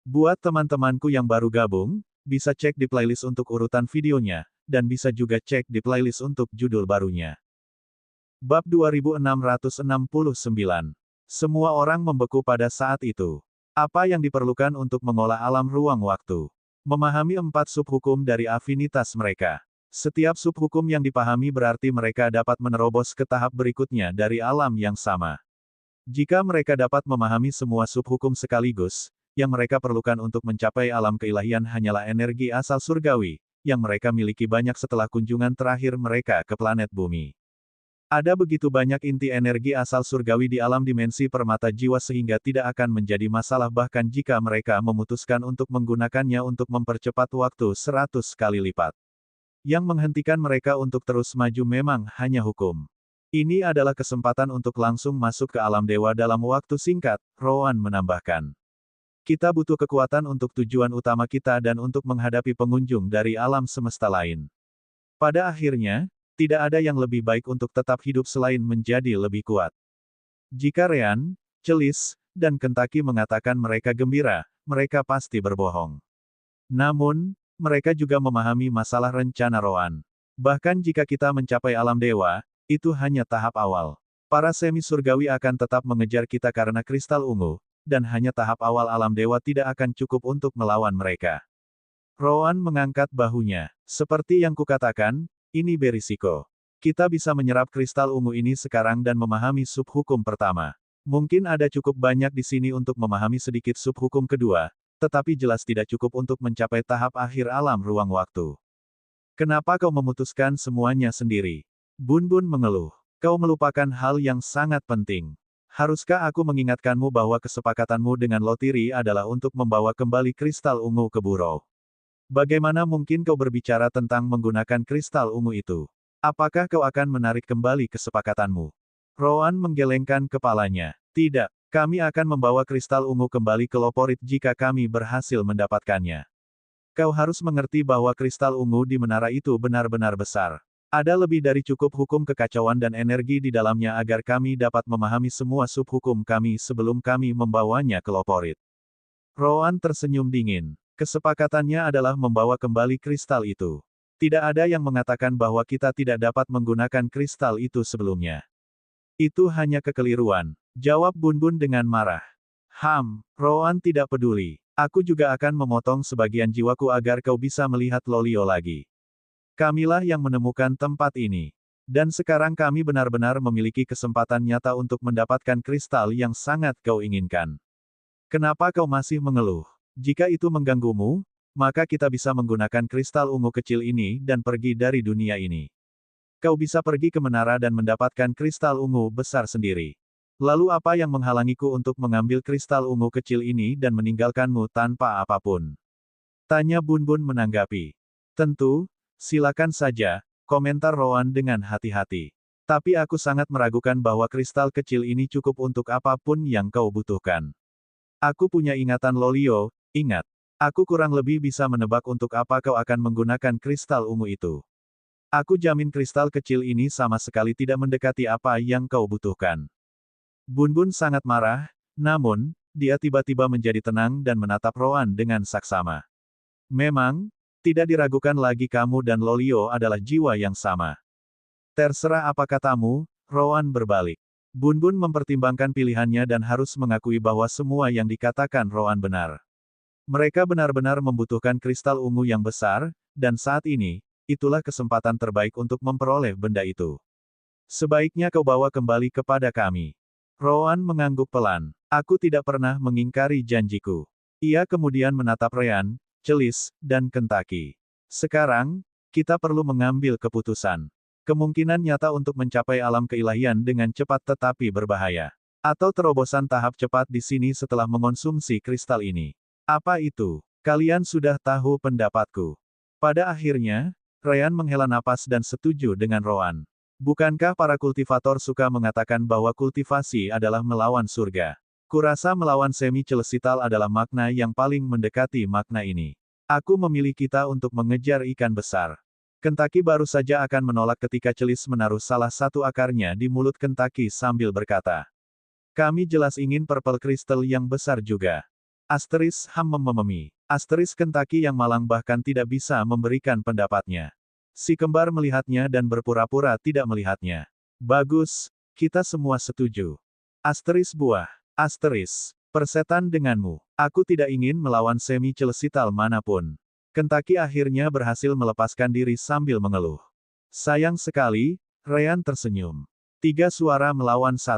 Buat teman-temanku yang baru gabung, bisa cek di playlist untuk urutan videonya, dan bisa juga cek di playlist untuk judul barunya. Bab 2669. Semua orang membeku pada saat itu. Apa yang diperlukan untuk mengolah alam ruang waktu? Memahami 4 subhukum dari afinitas mereka. Setiap subhukum yang dipahami berarti mereka dapat menerobos ke tahap berikutnya dari alam yang sama. Jika mereka dapat memahami semua subhukum sekaligus, yang mereka perlukan untuk mencapai alam keilahian hanyalah energi asal surgawi, yang mereka miliki banyak setelah kunjungan terakhir mereka ke planet bumi. Ada begitu banyak inti energi asal surgawi di alam dimensi permata jiwa sehingga tidak akan menjadi masalah bahkan jika mereka memutuskan untuk menggunakannya untuk mempercepat waktu 100 kali lipat. Yang menghentikan mereka untuk terus maju memang hanya hukum. Ini adalah kesempatan untuk langsung masuk ke alam dewa dalam waktu singkat, Rowan menambahkan. Kita butuh kekuatan untuk tujuan utama kita dan untuk menghadapi pengunjung dari alam semesta lain. Pada akhirnya, tidak ada yang lebih baik untuk tetap hidup selain menjadi lebih kuat. Jika Ryan, Celis, dan Kentucky mengatakan mereka gembira, mereka pasti berbohong. Namun, mereka juga memahami masalah rencana Rowan. Bahkan jika kita mencapai alam dewa, itu hanya tahap awal. Para semi surgawi akan tetap mengejar kita karena kristal ungu, dan hanya tahap awal alam dewa tidak akan cukup untuk melawan mereka. Rowan mengangkat bahunya. Seperti yang kukatakan, ini berisiko. Kita bisa menyerap kristal ungu ini sekarang dan memahami subhukum pertama. Mungkin ada cukup banyak di sini untuk memahami sedikit subhukum kedua, tetapi jelas tidak cukup untuk mencapai tahap akhir alam ruang waktu. Kenapa kau memutuskan semuanya sendiri? Bun-Bun mengeluh. Kau melupakan hal yang sangat penting. Haruskah aku mengingatkanmu bahwa kesepakatanmu dengan Lotiri adalah untuk membawa kembali kristal ungu ke Burrow? Bagaimana mungkin kau berbicara tentang menggunakan kristal ungu itu? Apakah kau akan menarik kembali kesepakatanmu? Rowan menggelengkan kepalanya. Tidak, kami akan membawa kristal ungu kembali ke Loporit jika kami berhasil mendapatkannya. Kau harus mengerti bahwa kristal ungu di menara itu benar-benar besar. Ada lebih dari cukup hukum kekacauan dan energi di dalamnya agar kami dapat memahami semua subhukum kami sebelum kami membawanya ke Loporit. Rowan tersenyum dingin. Kesepakatannya adalah membawa kembali kristal itu. Tidak ada yang mengatakan bahwa kita tidak dapat menggunakan kristal itu sebelumnya. Itu hanya kekeliruan, jawab Bun-Bun dengan marah. Rowan tidak peduli. Aku juga akan memotong sebagian jiwaku agar kau bisa melihat Lolio lagi. Kamilah yang menemukan tempat ini. Dan sekarang kami benar-benar memiliki kesempatan nyata untuk mendapatkan kristal yang sangat kau inginkan. Kenapa kau masih mengeluh? Jika itu mengganggumu, maka kita bisa menggunakan kristal ungu kecil ini dan pergi dari dunia ini. Kau bisa pergi ke menara dan mendapatkan kristal ungu besar sendiri. Lalu apa yang menghalangiku untuk mengambil kristal ungu kecil ini dan meninggalkanmu tanpa apapun? Tanya Bun-Bun menanggapi. Tentu, silakan saja, komentar Rowan dengan hati-hati. Tapi aku sangat meragukan bahwa kristal kecil ini cukup untuk apapun yang kau butuhkan. Aku punya ingatan Lolio. Ingat, aku kurang lebih bisa menebak untuk apa kau akan menggunakan kristal ungu itu. Aku jamin kristal kecil ini sama sekali tidak mendekati apa yang kau butuhkan. Bun-Bun sangat marah, namun, dia tiba-tiba menjadi tenang dan menatap Rowan dengan saksama. Memang, tidak diragukan lagi kamu dan Lolio adalah jiwa yang sama. Terserah apa katamu, Rowan berbalik. Bun-Bun mempertimbangkan pilihannya dan harus mengakui bahwa semua yang dikatakan Rowan benar. Mereka benar-benar membutuhkan kristal ungu yang besar, dan saat ini, itulah kesempatan terbaik untuk memperoleh benda itu. Sebaiknya kau bawa kembali kepada kami. Rowan mengangguk pelan. Aku tidak pernah mengingkari janjiku. Ia kemudian menatap Ryan, Celis, dan Kentucky. Sekarang, kita perlu mengambil keputusan. Kemungkinan nyata untuk mencapai alam keilahian dengan cepat tetapi berbahaya. Atau terobosan tahap cepat di sini setelah mengonsumsi kristal ini. Apa itu? Kalian sudah tahu pendapatku. Pada akhirnya, Ryan menghela napas dan setuju dengan Rowan. Bukankah para kultivator suka mengatakan bahwa kultivasi adalah melawan surga? Kurasa melawan semi celestial adalah makna yang paling mendekati makna ini. Aku memilih kita untuk mengejar ikan besar. Kentucky baru saja akan menolak ketika Celis menaruh salah satu akarnya di mulut Kentucky sambil berkata. Kami jelas ingin purple crystal yang besar juga. Mememi. Kentucky yang malang bahkan tidak bisa memberikan pendapatnya. Si kembar melihatnya dan berpura-pura tidak melihatnya. Bagus, kita semua setuju. Buah. Persetan denganmu. Aku tidak ingin melawan semi celestial manapun. Kentucky akhirnya berhasil melepaskan diri sambil mengeluh. Sayang sekali, Ryan tersenyum. 3 suara melawan 1.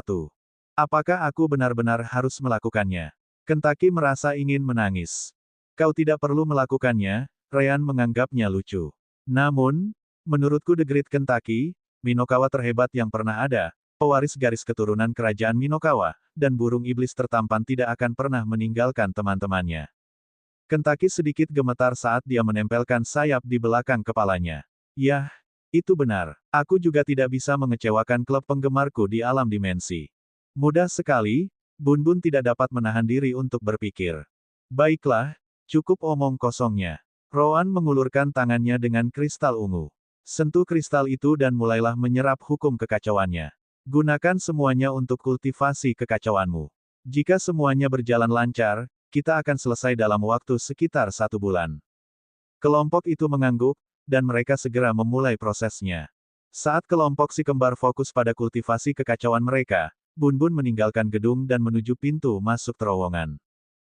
Apakah aku benar-benar harus melakukannya? Kentucky merasa ingin menangis. Kau tidak perlu melakukannya, Ryan menganggapnya lucu. Namun, menurutku The Great Kentucky, Minokawa terhebat yang pernah ada, pewaris garis keturunan kerajaan Minokawa, dan burung iblis tertampan tidak akan pernah meninggalkan teman-temannya. Kentucky sedikit gemetar saat dia menempelkan sayap di belakang kepalanya. Yah, itu benar. Aku juga tidak bisa mengecewakan klub penggemarku di alam dimensi. Mudah sekali, Bun tidak dapat menahan diri untuk berpikir. Baiklah, cukup omong kosongnya. Rowan mengulurkan tangannya dengan kristal ungu. Sentuh kristal itu dan mulailah menyerap hukum kekacauannya. Gunakan semuanya untuk kultivasi kekacauanmu. Jika semuanya berjalan lancar, kita akan selesai dalam waktu sekitar 1 bulan. Kelompok itu mengangguk, dan mereka segera memulai prosesnya. Saat kelompok si kembar fokus pada kultivasi kekacauan mereka, Bun meninggalkan gedung dan menuju pintu masuk terowongan.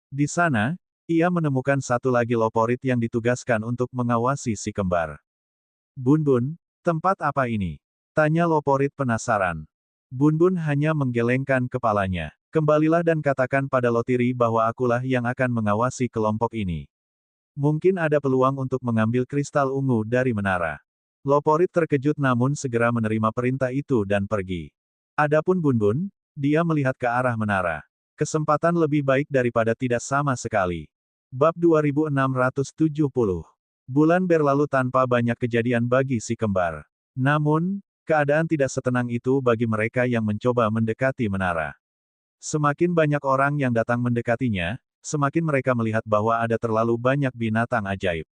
Di sana, ia menemukan satu lagi loporit yang ditugaskan untuk mengawasi si kembar. Bun, tempat apa ini? Tanya loporit penasaran. Bun hanya menggelengkan kepalanya. Kembalilah dan katakan pada Lotiri bahwa akulah yang akan mengawasi kelompok ini. Mungkin ada peluang untuk mengambil kristal ungu dari menara. Loporit terkejut namun segera menerima perintah itu dan pergi. Adapun Bun, dia melihat ke arah menara. Kesempatan lebih baik daripada tidak sama sekali. Bab 2670. Bulan berlalu tanpa banyak kejadian bagi si kembar. Namun, keadaan tidak setenang itu bagi mereka yang mencoba mendekati menara. Semakin banyak orang yang datang mendekatinya, semakin mereka melihat bahwa ada terlalu banyak binatang ajaib.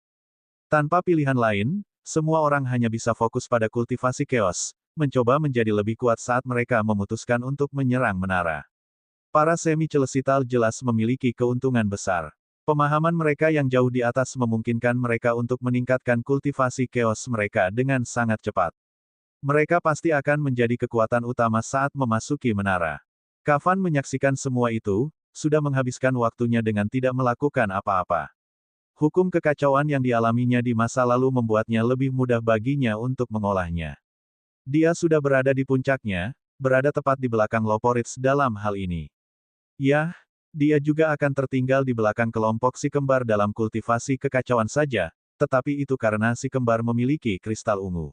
Tanpa pilihan lain, semua orang hanya bisa fokus pada kultivasi chaos, mencoba menjadi lebih kuat saat mereka memutuskan untuk menyerang menara. Para semi celestial jelas memiliki keuntungan besar. Pemahaman mereka yang jauh di atas memungkinkan mereka untuk meningkatkan kultivasi chaos mereka dengan sangat cepat. Mereka pasti akan menjadi kekuatan utama saat memasuki menara. Kavan menyaksikan semua itu, sudah menghabiskan waktunya dengan tidak melakukan apa-apa. Hukum kekacauan yang dialaminya di masa lalu membuatnya lebih mudah baginya untuk mengolahnya. Dia sudah berada di puncaknya, berada tepat di belakang Loporits dalam hal ini. Yah, dia juga akan tertinggal di belakang kelompok si kembar dalam kultivasi kekacauan saja, tetapi itu karena si kembar memiliki kristal ungu.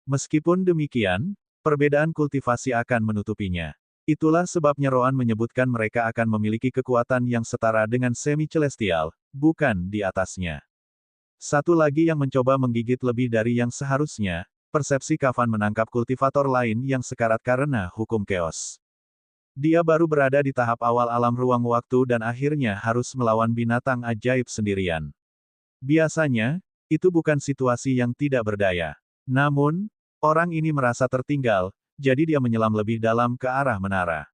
Meskipun demikian, perbedaan kultivasi akan menutupinya. Itulah sebabnya Roan menyebutkan mereka akan memiliki kekuatan yang setara dengan semi celestial, bukan di atasnya. Satu lagi yang mencoba menggigit lebih dari yang seharusnya, persepsi Kavan menangkap kultivator lain yang sekarat karena hukum chaos. Dia baru berada di tahap awal alam ruang waktu dan akhirnya harus melawan binatang ajaib sendirian. Biasanya, itu bukan situasi yang tidak berdaya. Namun, orang ini merasa tertinggal, jadi dia menyelam lebih dalam ke arah menara.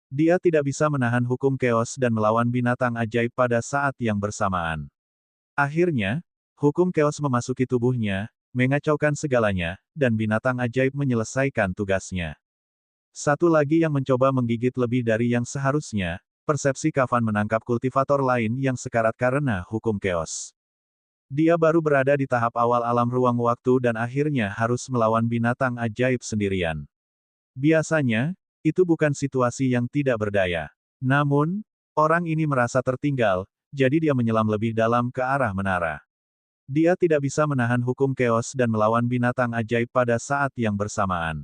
Dia tidak bisa menahan hukum chaos dan melawan binatang ajaib pada saat yang bersamaan. Akhirnya, hukum chaos memasuki tubuhnya, mengacaukan segalanya, dan binatang ajaib menyelesaikan tugasnya. Satu lagi yang mencoba menggigit lebih dari yang seharusnya, persepsi Kavan menangkap kultivator lain yang sekarat karena hukum chaos. Dia baru berada di tahap awal alam ruang waktu dan akhirnya harus melawan binatang ajaib sendirian. Biasanya, itu bukan situasi yang tidak berdaya. Namun, orang ini merasa tertinggal, jadi dia menyelam lebih dalam ke arah menara. Dia tidak bisa menahan hukum chaos dan melawan binatang ajaib pada saat yang bersamaan.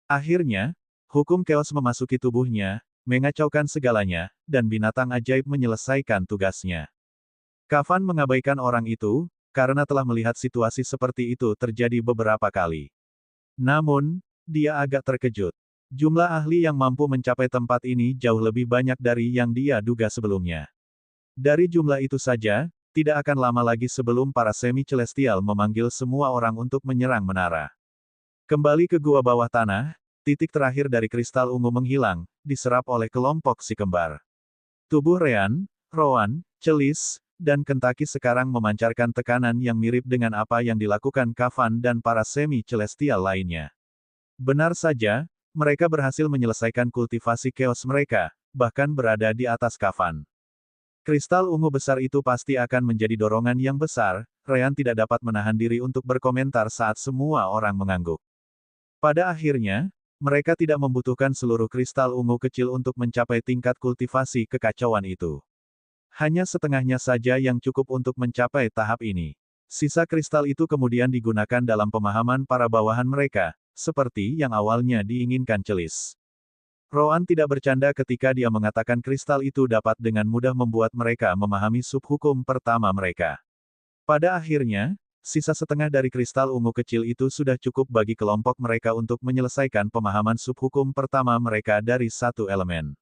Akhirnya, hukum chaos memasuki tubuhnya, mengacaukan segalanya, dan binatang ajaib menyelesaikan tugasnya. Kavan mengabaikan orang itu, karena telah melihat situasi seperti itu terjadi beberapa kali. Namun, dia agak terkejut. Jumlah ahli yang mampu mencapai tempat ini jauh lebih banyak dari yang dia duga sebelumnya. Dari jumlah itu saja, tidak akan lama lagi sebelum para semi celestial memanggil semua orang untuk menyerang menara. Kembali ke gua bawah tanah, titik terakhir dari kristal ungu menghilang, diserap oleh kelompok si kembar. Tubuh Ryan, Rowan, Celis, dan Kentucky sekarang memancarkan tekanan yang mirip dengan apa yang dilakukan Kavan dan para semi-celestial lainnya. Benar saja, mereka berhasil menyelesaikan kultivasi chaos mereka, bahkan berada di atas Kavan. Kristal ungu besar itu pasti akan menjadi dorongan yang besar. Ryan tidak dapat menahan diri untuk berkomentar saat semua orang mengangguk. Pada akhirnya, mereka tidak membutuhkan seluruh kristal ungu kecil untuk mencapai tingkat kultivasi kekacauan itu. Hanya setengahnya saja yang cukup untuk mencapai tahap ini. Sisa kristal itu kemudian digunakan dalam pemahaman para bawahan mereka, seperti yang awalnya diinginkan Celis. Rowan tidak bercanda ketika dia mengatakan kristal itu dapat dengan mudah membuat mereka memahami subhukum pertama mereka. Pada akhirnya, sisa setengah dari kristal ungu kecil itu sudah cukup bagi kelompok mereka untuk menyelesaikan pemahaman subhukum pertama mereka dari satu elemen.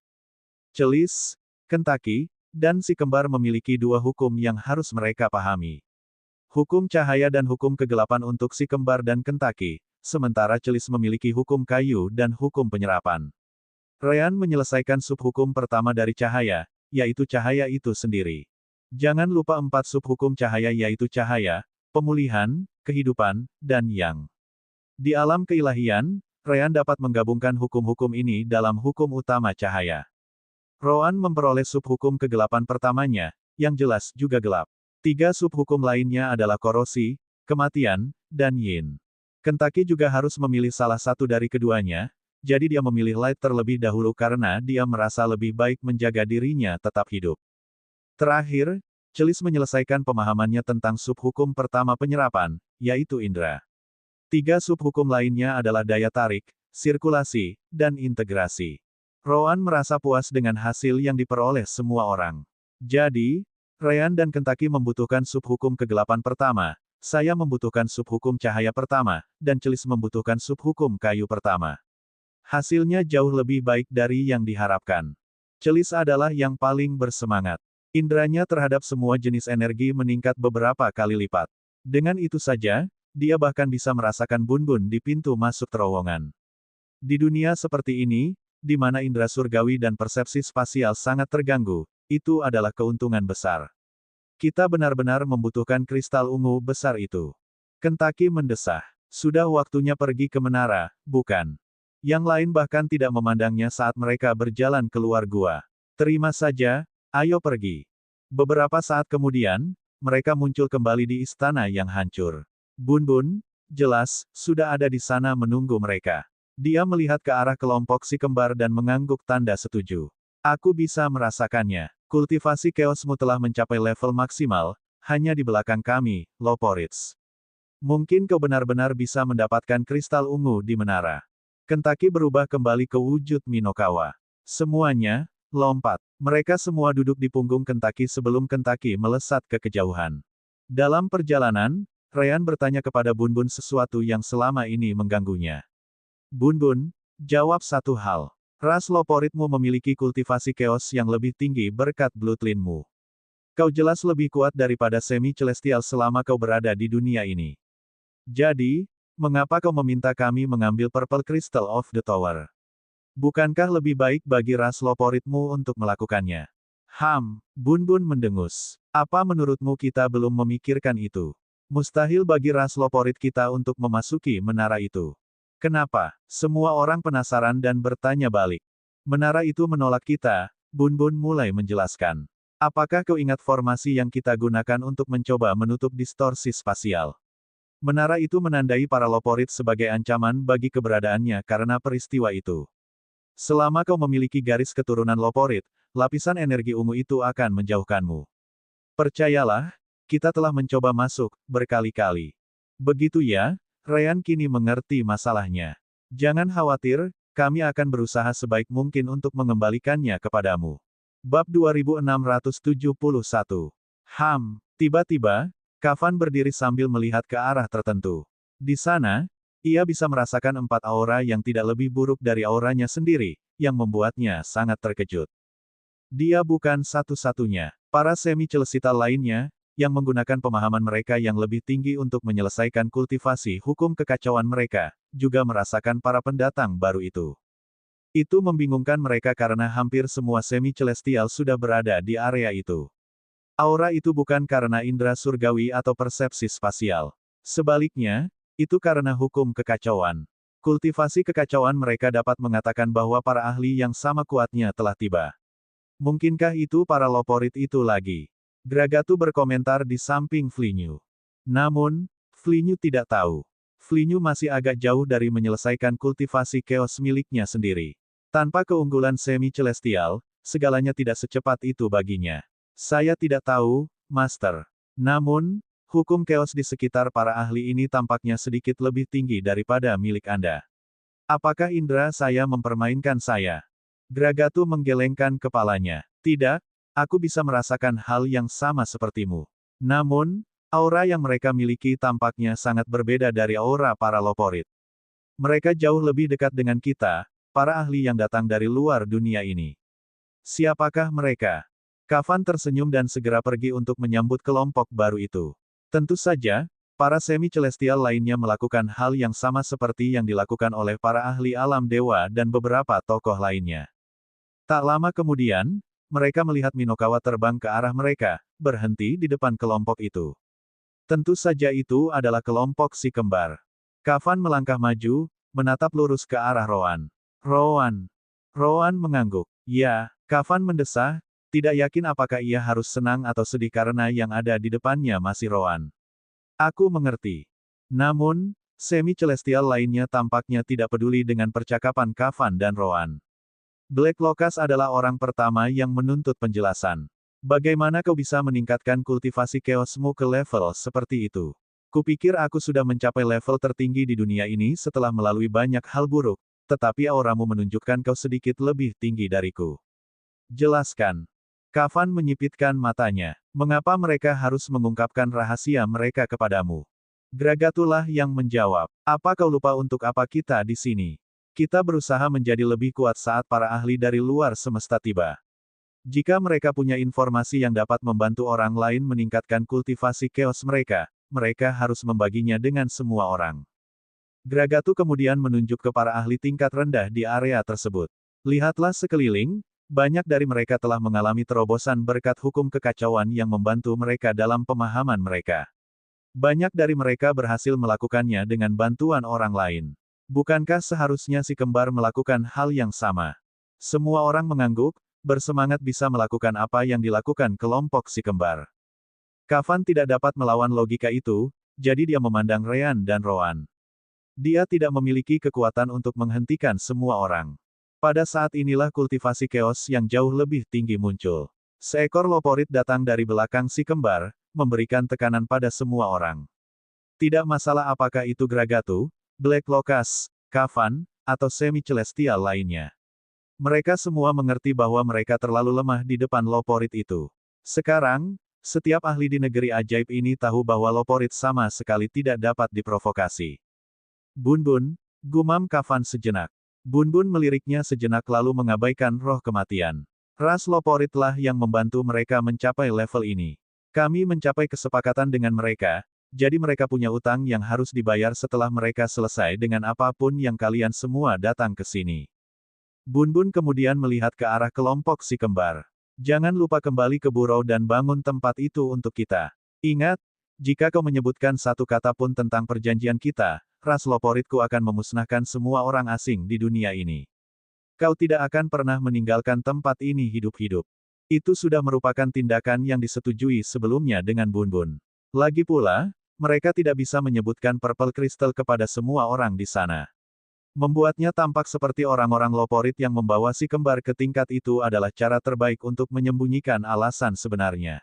Celis, Kentucky, dan si kembar memiliki dua hukum yang harus mereka pahami. Hukum cahaya dan hukum kegelapan untuk si kembar dan Kentucky, sementara Celis memiliki hukum kayu dan hukum penyerapan. Ryan menyelesaikan subhukum pertama dari cahaya, yaitu cahaya itu sendiri. Jangan lupa 4 subhukum cahaya yaitu cahaya, pemulihan, kehidupan, dan yang. Di alam keilahian, Ryan dapat menggabungkan hukum-hukum ini dalam hukum utama cahaya. Rowan memperoleh subhukum kegelapan pertamanya, yang jelas juga gelap. 3 subhukum lainnya adalah korosi, kematian, dan yin. Kentucky juga harus memilih salah satu dari keduanya, jadi dia memilih light terlebih dahulu karena dia merasa lebih baik menjaga dirinya tetap hidup. Terakhir, Celis menyelesaikan pemahamannya tentang subhukum pertama penyerapan, yaitu indera. 3 subhukum lainnya adalah daya tarik, sirkulasi, dan integrasi. Rowan merasa puas dengan hasil yang diperoleh semua orang. Jadi, Ryan dan Kentucky membutuhkan subhukum kegelapan pertama, saya membutuhkan subhukum cahaya pertama, dan Celis membutuhkan subhukum kayu pertama. Hasilnya jauh lebih baik dari yang diharapkan. Celis adalah yang paling bersemangat. Indranya terhadap semua jenis energi meningkat beberapa kali lipat. Dengan itu saja, dia bahkan bisa merasakan Bun-Bun di pintu masuk terowongan. Di dunia seperti ini, di mana indera surgawi dan persepsi spasial sangat terganggu, itu adalah keuntungan besar. Kita benar-benar membutuhkan kristal ungu besar itu. Kentucky mendesah. Sudah waktunya pergi ke menara, bukan? Yang lain bahkan tidak memandangnya saat mereka berjalan keluar gua. Terima saja, ayo pergi. Beberapa saat kemudian, mereka muncul kembali di istana yang hancur. Bun-Bun, jelas, sudah ada di sana menunggu mereka. Dia melihat ke arah kelompok si kembar dan mengangguk tanda setuju. Aku bisa merasakannya. Kultivasi chaosmu telah mencapai level maksimal, hanya di belakang kami, Loporits. Mungkin kau benar-benar bisa mendapatkan kristal ungu di menara. Kentucky berubah kembali ke wujud Minokawa. Semuanya, lompat. Mereka semua duduk di punggung Kentucky sebelum Kentucky melesat ke kejauhan. Dalam perjalanan, Ryan bertanya kepada Bun-Bun sesuatu yang selama ini mengganggunya. Bun-Bun, jawab satu hal. Ras Loporitmu memiliki kultivasi chaos yang lebih tinggi berkat bloodline-mu. Kau jelas lebih kuat daripada semi-celestial selama kau berada di dunia ini. Jadi, mengapa kau meminta kami mengambil Purple Crystal of the Tower? Bukankah lebih baik bagi ras Loporitmu untuk melakukannya? Bun-Bun mendengus. Apa menurutmu kita belum memikirkan itu? Mustahil bagi ras Loporit kita untuk memasuki menara itu. Kenapa? Semua orang penasaran dan bertanya balik. Menara itu menolak kita, Bun-Bun mulai menjelaskan. Apakah kau ingat formasi yang kita gunakan untuk mencoba menutup distorsi spasial? Menara itu menandai para Loporit sebagai ancaman bagi keberadaannya karena peristiwa itu. Selama kau memiliki garis keturunan Loporit, lapisan energi ungu itu akan menjauhkanmu. Percayalah, kita telah mencoba masuk, berkali-kali. Begitu ya, Ryan kini mengerti masalahnya. Jangan khawatir, kami akan berusaha sebaik mungkin untuk mengembalikannya kepadamu. Bab 2671. Tiba-tiba, Kavan berdiri sambil melihat ke arah tertentu. Di sana, ia bisa merasakan 4 aura yang tidak lebih buruk dari auranya sendiri, yang membuatnya sangat terkejut. Dia bukan satu-satunya. Para semi-celestial lainnya, yang menggunakan pemahaman mereka yang lebih tinggi untuk menyelesaikan kultivasi hukum kekacauan mereka, juga merasakan para pendatang baru itu. Itu membingungkan mereka karena hampir semua semi-celestial sudah berada di area itu. Aura itu bukan karena indera surgawi atau persepsi spasial. Sebaliknya, itu karena hukum kekacauan. Kultivasi kekacauan mereka dapat mengatakan bahwa para ahli yang sama kuatnya telah tiba. Mungkinkah itu para loporit itu lagi? Gragatu berkomentar di samping Flinyu. Namun, Flinyu tidak tahu. Flinyu masih agak jauh dari menyelesaikan kultivasi chaos miliknya sendiri. Tanpa keunggulan semi-celestial, segalanya tidak secepat itu baginya. Saya tidak tahu, Master. Namun, hukum chaos di sekitar para ahli ini tampaknya sedikit lebih tinggi daripada milik Anda. Apakah indera saya mempermainkan saya? Gragatu menggelengkan kepalanya. Tidak, aku bisa merasakan hal yang sama sepertimu. Namun, aura yang mereka miliki tampaknya sangat berbeda dari aura para loporit. Mereka jauh lebih dekat dengan kita, para ahli yang datang dari luar dunia ini. Siapakah mereka? Kafan tersenyum dan segera pergi untuk menyambut kelompok baru itu. Tentu saja, para semi-celestial lainnya melakukan hal yang sama seperti yang dilakukan oleh para ahli alam dewa dan beberapa tokoh lainnya. Tak lama kemudian, mereka melihat Minokawa terbang ke arah mereka, berhenti di depan kelompok itu. Tentu saja itu adalah kelompok si kembar. Kafan melangkah maju, menatap lurus ke arah Roan. Roan. Roan mengangguk. Ya, Kafan mendesah, tidak yakin apakah ia harus senang atau sedih karena yang ada di depannya masih Roan. Aku mengerti. Namun, semi-celestial lainnya tampaknya tidak peduli dengan percakapan Kafan dan Roan. Black Locust adalah orang pertama yang menuntut penjelasan. Bagaimana kau bisa meningkatkan kultivasi chaosmu ke level seperti itu? Kupikir aku sudah mencapai level tertinggi di dunia ini setelah melalui banyak hal buruk, tetapi auramu menunjukkan kau sedikit lebih tinggi dariku. Jelaskan. Kafan menyipitkan matanya. Mengapa mereka harus mengungkapkan rahasia mereka kepadamu? Gragatulah yang menjawab. Apa kau lupa untuk apa kita di sini? Kita berusaha menjadi lebih kuat saat para ahli dari luar semesta tiba. Jika mereka punya informasi yang dapat membantu orang lain meningkatkan kultivasi chaos mereka, mereka harus membaginya dengan semua orang. Gragatu kemudian menunjuk ke para ahli tingkat rendah di area tersebut. Lihatlah sekeliling, banyak dari mereka telah mengalami terobosan berkat hukum kekacauan yang membantu mereka dalam pemahaman mereka. Banyak dari mereka berhasil melakukannya dengan bantuan orang lain. Bukankah seharusnya si kembar melakukan hal yang sama? Semua orang mengangguk, bersemangat bisa melakukan apa yang dilakukan kelompok si kembar. Kafan tidak dapat melawan logika itu, jadi dia memandang Ryan dan Roan. Dia tidak memiliki kekuatan untuk menghentikan semua orang. Pada saat inilah kultivasi chaos yang jauh lebih tinggi muncul. Seekor loporit datang dari belakang si kembar, memberikan tekanan pada semua orang. Tidak masalah apakah itu Gragatu, Black Locust, Kafan, atau semi-celestial lainnya. Mereka semua mengerti bahwa mereka terlalu lemah di depan loporit itu. Sekarang, setiap ahli di negeri ajaib ini tahu bahwa loporit sama sekali tidak dapat diprovokasi. Bun-bun, gumam Kafan sejenak. Bun-bun meliriknya sejenak lalu mengabaikan roh kematian. Ras loporitlah yang membantu mereka mencapai level ini. Kami mencapai kesepakatan dengan mereka, jadi mereka punya utang yang harus dibayar setelah mereka selesai dengan apapun yang kalian semua datang ke sini. Bun-bun kemudian melihat ke arah kelompok si kembar. Jangan lupa kembali ke burau dan bangun tempat itu untuk kita. Ingat, jika kau menyebutkan satu kata pun tentang perjanjian kita, ras loporitku akan memusnahkan semua orang asing di dunia ini. Kau tidak akan pernah meninggalkan tempat ini hidup-hidup. Itu sudah merupakan tindakan yang disetujui sebelumnya dengan Bun-bun. Lagi pula, mereka tidak bisa menyebutkan Purple Crystal kepada semua orang di sana. Membuatnya tampak seperti orang-orang loporit yang membawa si kembar ke tingkat itu adalah cara terbaik untuk menyembunyikan alasan sebenarnya.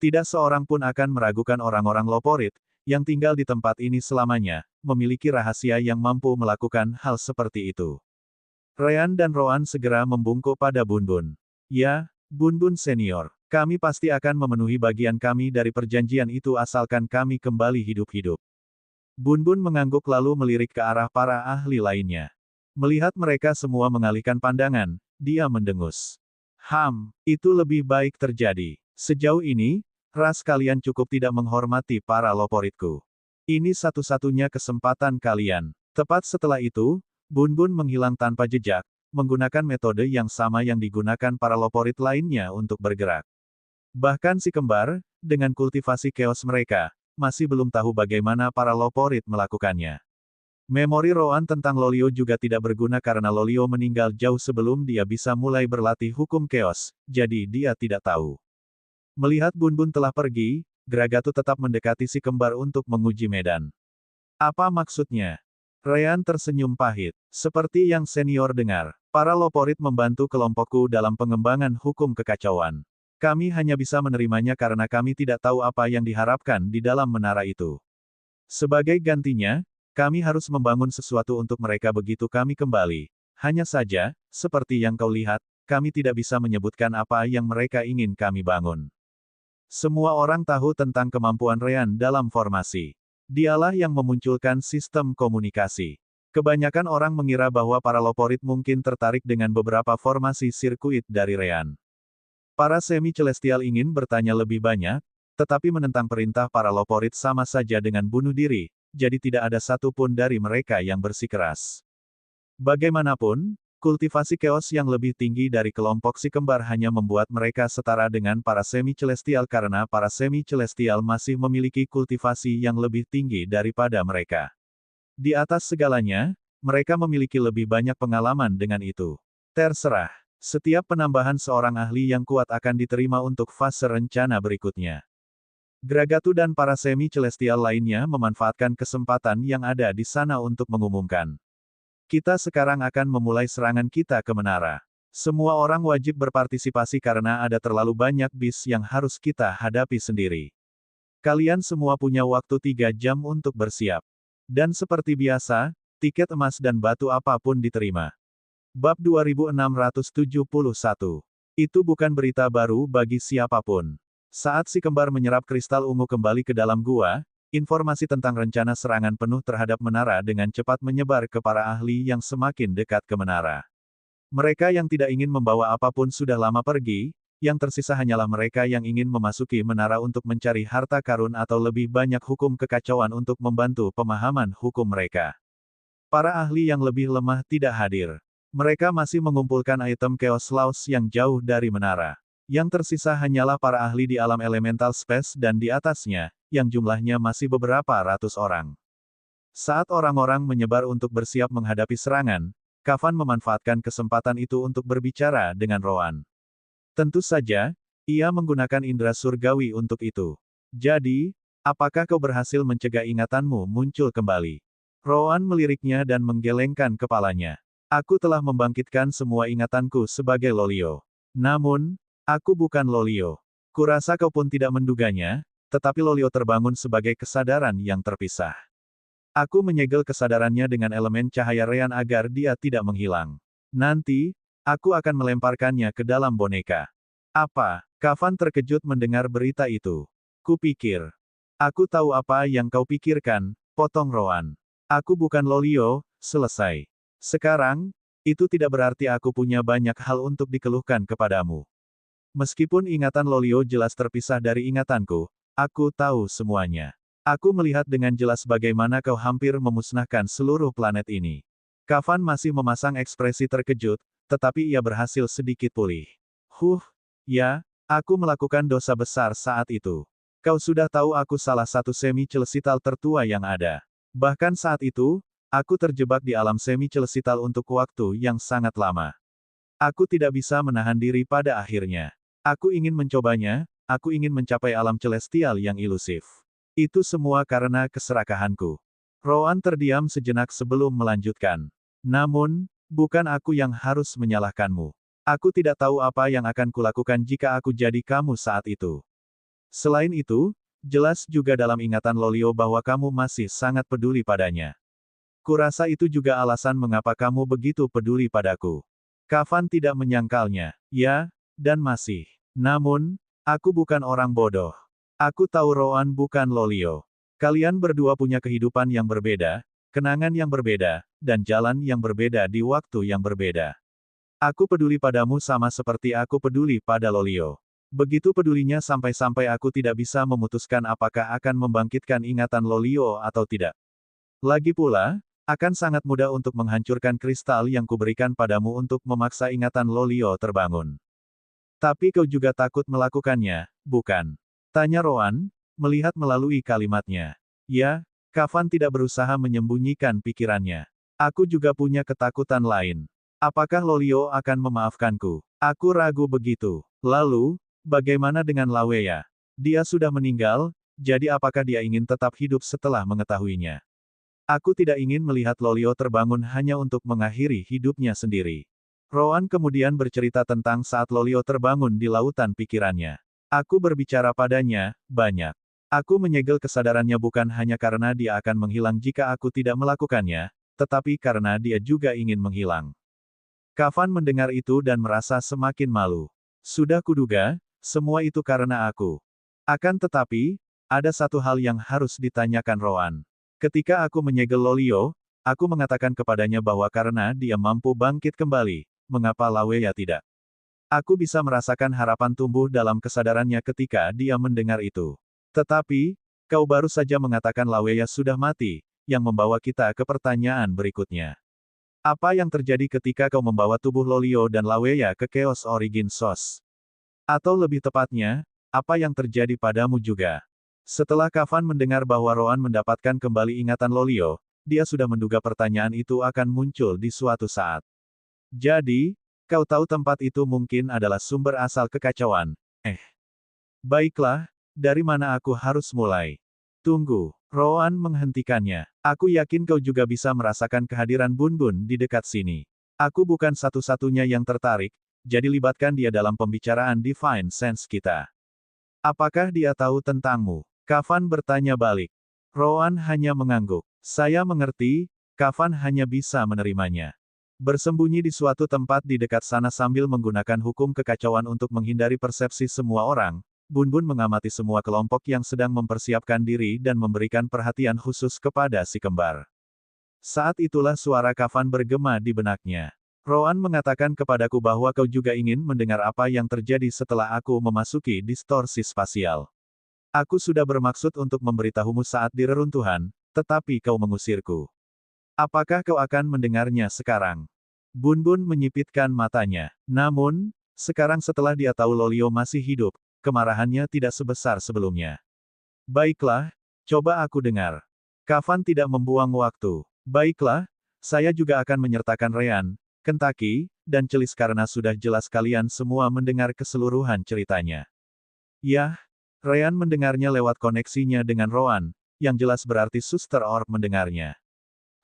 Tidak seorang pun akan meragukan orang-orang loporit, yang tinggal di tempat ini selamanya, memiliki rahasia yang mampu melakukan hal seperti itu. Ryan dan Roan segera membungkuk pada Bun-bun. Ya, Bun-bun senior, kami pasti akan memenuhi bagian kami dari perjanjian itu asalkan kami kembali hidup-hidup. Bun-bun mengangguk lalu melirik ke arah para ahli lainnya. Melihat mereka semua mengalihkan pandangan, dia mendengus. Itu lebih baik terjadi. Sejauh ini, ras kalian cukup tidak menghormati para loporitku. Ini satu-satunya kesempatan kalian. Tepat setelah itu, Bun-bun menghilang tanpa jejak, menggunakan metode yang sama yang digunakan para loporit lainnya untuk bergerak. Bahkan si kembar, dengan kultivasi chaos mereka, masih belum tahu bagaimana para loporit melakukannya. Memori Roan tentang Lolio juga tidak berguna karena Lolio meninggal jauh sebelum dia bisa mulai berlatih hukum chaos, jadi dia tidak tahu. Melihat Bun Bun telah pergi, Gragato tetap mendekati si kembar untuk menguji medan. Apa maksudnya? Ryan tersenyum pahit. Seperti yang senior dengar, para loporit membantu kelompokku dalam pengembangan hukum kekacauan. Kami hanya bisa menerimanya karena kami tidak tahu apa yang diharapkan di dalam menara itu. Sebagai gantinya, kami harus membangun sesuatu untuk mereka begitu kami kembali. Hanya saja, seperti yang kau lihat, kami tidak bisa menyebutkan apa yang mereka ingin kami bangun. Semua orang tahu tentang kemampuan Ryan dalam formasi. Dialah yang memunculkan sistem komunikasi. Kebanyakan orang mengira bahwa para loporit mungkin tertarik dengan beberapa formasi sirkuit dari Ryan. Para semi-celestial ingin bertanya lebih banyak, tetapi menentang perintah para loporit sama saja dengan bunuh diri, jadi tidak ada satupun dari mereka yang bersikeras. Bagaimanapun, kultivasi chaos yang lebih tinggi dari kelompok si kembar hanya membuat mereka setara dengan para semi-celestial karena para semi-celestial masih memiliki kultivasi yang lebih tinggi daripada mereka. Di atas segalanya, mereka memiliki lebih banyak pengalaman dengan itu. Terserah. Setiap penambahan seorang ahli yang kuat akan diterima untuk fase rencana berikutnya. Gragato dan para semi-celestial lainnya memanfaatkan kesempatan yang ada di sana untuk mengumumkan. Kita sekarang akan memulai serangan kita ke menara. Semua orang wajib berpartisipasi karena ada terlalu banyak bis yang harus kita hadapi sendiri. Kalian semua punya waktu 3 jam untuk bersiap. Dan seperti biasa, tiket emas dan batu apapun diterima. Bab 2671. Itu bukan berita baru bagi siapapun. Saat si kembar menyerap kristal ungu kembali ke dalam gua, informasi tentang rencana serangan penuh terhadap menara dengan cepat menyebar ke para ahli yang semakin dekat ke menara. Mereka yang tidak ingin membawa apapun sudah lama pergi, yang tersisa hanyalah mereka yang ingin memasuki menara untuk mencari harta karun atau lebih banyak hukum kekacauan untuk membantu pemahaman hukum mereka. Para ahli yang lebih lemah tidak hadir. Mereka masih mengumpulkan item Chaos Laws yang jauh dari menara. Yang tersisa hanyalah para ahli di alam elemental space dan di atasnya, yang jumlahnya masih beberapa ratus orang. Saat orang-orang menyebar untuk bersiap menghadapi serangan, Kavan memanfaatkan kesempatan itu untuk berbicara dengan Roan. Tentu saja, ia menggunakan indera surgawi untuk itu. Jadi, apakah kau berhasil mencegah ingatanmu muncul kembali? Roan meliriknya dan menggelengkan kepalanya. Aku telah membangkitkan semua ingatanku sebagai Lolio. Namun, aku bukan Lolio. Kurasa kau pun tidak menduganya, tetapi Lolio terbangun sebagai kesadaran yang terpisah. Aku menyegel kesadarannya dengan elemen cahaya Ryan agar dia tidak menghilang. Nanti, aku akan melemparkannya ke dalam boneka. Apa? Kavan terkejut mendengar berita itu. Kupikir. Aku tahu apa yang kau pikirkan, potong Roan. Aku bukan Lolio, selesai. Sekarang, itu tidak berarti aku punya banyak hal untuk dikeluhkan kepadamu. Meskipun ingatan Lolio jelas terpisah dari ingatanku, aku tahu semuanya. Aku melihat dengan jelas bagaimana kau hampir memusnahkan seluruh planet ini. Kavan masih memasang ekspresi terkejut, tetapi ia berhasil sedikit pulih. Ya, aku melakukan dosa besar saat itu. Kau sudah tahu aku salah satu semi-celestial tertua yang ada. Bahkan saat itu, aku terjebak di alam semi-celestial untuk waktu yang sangat lama. Aku tidak bisa menahan diri pada akhirnya. Aku ingin mencobanya, aku ingin mencapai alam celestial yang ilusif. Itu semua karena keserakahanku. Roan terdiam sejenak sebelum melanjutkan. Namun, bukan aku yang harus menyalahkanmu. Aku tidak tahu apa yang akan kulakukan jika aku jadi kamu saat itu. Selain itu, jelas juga dalam ingatan Lolio bahwa kamu masih sangat peduli padanya. Kurasa itu juga alasan mengapa kamu begitu peduli padaku. Kavan tidak menyangkalnya. Ya, dan masih. Namun, aku bukan orang bodoh. Aku tahu Roan bukan Lolio. Kalian berdua punya kehidupan yang berbeda, kenangan yang berbeda, dan jalan yang berbeda di waktu yang berbeda. Aku peduli padamu sama seperti aku peduli pada Lolio. Begitu pedulinya sampai-sampai aku tidak bisa memutuskan apakah akan membangkitkan ingatan Lolio atau tidak. Lagi pula, Akan sangat mudah untuk menghancurkan kristal yang kuberikan padamu untuk memaksa ingatan Lolio terbangun. Tapi kau juga takut melakukannya, bukan? Tanya Roan, melihat melalui kalimatnya. Ya, Kafan tidak berusaha menyembunyikan pikirannya. Aku juga punya ketakutan lain. Apakah Lolio akan memaafkanku? Aku ragu begitu. Lalu, bagaimana dengan Lawea? Dia sudah meninggal, jadi apakah dia ingin tetap hidup setelah mengetahuinya? Aku tidak ingin melihat Lolio terbangun hanya untuk mengakhiri hidupnya sendiri. Roan kemudian bercerita tentang saat Lolio terbangun di lautan pikirannya. Aku berbicara padanya, banyak. Aku menyegel kesadarannya bukan hanya karena dia akan menghilang jika aku tidak melakukannya, tetapi karena dia juga ingin menghilang. Kafan mendengar itu dan merasa semakin malu. Sudah kuduga, semua itu karena aku. Akan tetapi, ada satu hal yang harus ditanyakan Roan. Ketika aku menyegel Lolio, aku mengatakan kepadanya bahwa karena dia mampu bangkit kembali, mengapa Lawea tidak? Aku bisa merasakan harapan tumbuh dalam kesadarannya ketika dia mendengar itu. Tetapi, kau baru saja mengatakan Lawea sudah mati, yang membawa kita ke pertanyaan berikutnya. Apa yang terjadi ketika kau membawa tubuh Lolio dan Lawea ke Chaos Origin Source? Atau lebih tepatnya, apa yang terjadi padamu juga? Setelah Kafan mendengar bahwa Roan mendapatkan kembali ingatan Lolio, dia sudah menduga pertanyaan itu akan muncul di suatu saat. Jadi, kau tahu tempat itu mungkin adalah sumber asal kekacauan. Baiklah, dari mana aku harus mulai? Tunggu, Roan menghentikannya. Aku yakin kau juga bisa merasakan kehadiran Bun-Bun di dekat sini. Aku bukan satu-satunya yang tertarik, jadi libatkan dia dalam pembicaraan Divine Sense kita. Apakah dia tahu tentangmu? Kafan bertanya balik. Roan hanya mengangguk. Saya mengerti, Kafan hanya bisa menerimanya. Bersembunyi di suatu tempat di dekat sana sambil menggunakan hukum kekacauan untuk menghindari persepsi semua orang, Bun-Bun mengamati semua kelompok yang sedang mempersiapkan diri dan memberikan perhatian khusus kepada si kembar. Saat itulah suara Kafan bergema di benaknya. Roan mengatakan kepadaku bahwa kau juga ingin mendengar apa yang terjadi setelah aku memasuki distorsi spasial. Aku sudah bermaksud untuk memberitahumu saat di reruntuhan, tetapi kau mengusirku. Apakah kau akan mendengarnya sekarang? Bun-Bun menyipitkan matanya. Namun, sekarang setelah dia tahu Lolio masih hidup, kemarahannya tidak sebesar sebelumnya. Baiklah, coba aku dengar. Kafan tidak membuang waktu. Baiklah, saya juga akan menyertakan Ryan, Kentucky, dan Celis karena sudah jelas kalian semua mendengar keseluruhan ceritanya. Yah, Ryan mendengarnya lewat koneksinya dengan Roan, yang jelas berarti Suster Orb mendengarnya.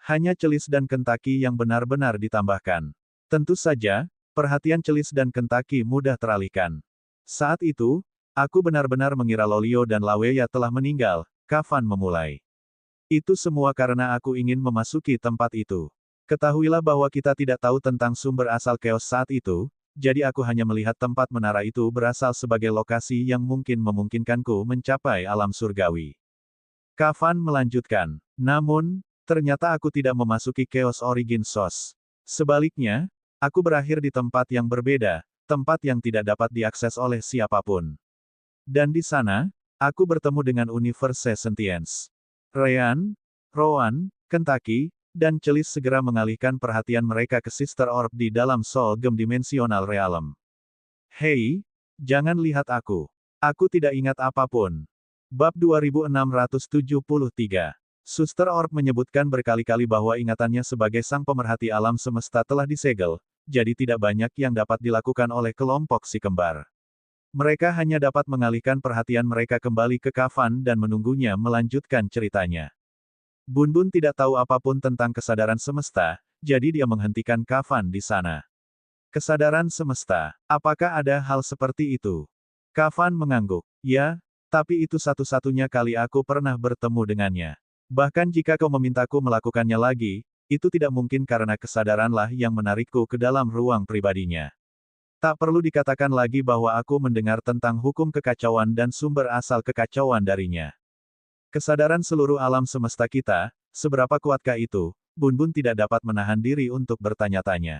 Hanya Celis dan Kentucky yang benar-benar ditambahkan. Tentu saja, perhatian Celis dan Kentucky mudah teralihkan. Saat itu, aku benar-benar mengira Lolio dan Lawea telah meninggal, Kafan memulai. Itu semua karena aku ingin memasuki tempat itu. Ketahuilah bahwa kita tidak tahu tentang sumber asal chaos saat itu, jadi aku hanya melihat tempat menara itu berasal sebagai lokasi yang mungkin memungkinkanku mencapai alam surgawi. Kafan melanjutkan. Namun, ternyata aku tidak memasuki Chaos Origin Source. Sebaliknya, aku berakhir di tempat yang berbeda, tempat yang tidak dapat diakses oleh siapapun. Dan di sana, aku bertemu dengan Universe Sentience. Ryan, Rowan, Kentucky, dan Celis segera mengalihkan perhatian mereka ke Sister Orb di dalam Soul Gem Dimensional Realm. Hei, jangan lihat aku. Aku tidak ingat apapun. Bab 2673. Suster Orb menyebutkan berkali-kali bahwa ingatannya sebagai sang pemerhati alam semesta telah disegel, jadi tidak banyak yang dapat dilakukan oleh kelompok si kembar. Mereka hanya dapat mengalihkan perhatian mereka kembali ke Kafan dan menunggunya melanjutkan ceritanya. Bun-Bun tidak tahu apapun tentang kesadaran semesta, jadi dia menghentikan Kafan di sana. Kesadaran semesta, apakah ada hal seperti itu? Kafan mengangguk. Ya, tapi itu satu-satunya kali aku pernah bertemu dengannya. Bahkan jika kau memintaku melakukannya lagi, itu tidak mungkin karena kesadaranlah yang menarikku ke dalam ruang pribadinya. Tak perlu dikatakan lagi bahwa aku mendengar tentang hukum kekacauan dan sumber asal kekacauan darinya. Kesadaran seluruh alam semesta kita, seberapa kuatkah itu, Bun-Bun tidak dapat menahan diri untuk bertanya-tanya.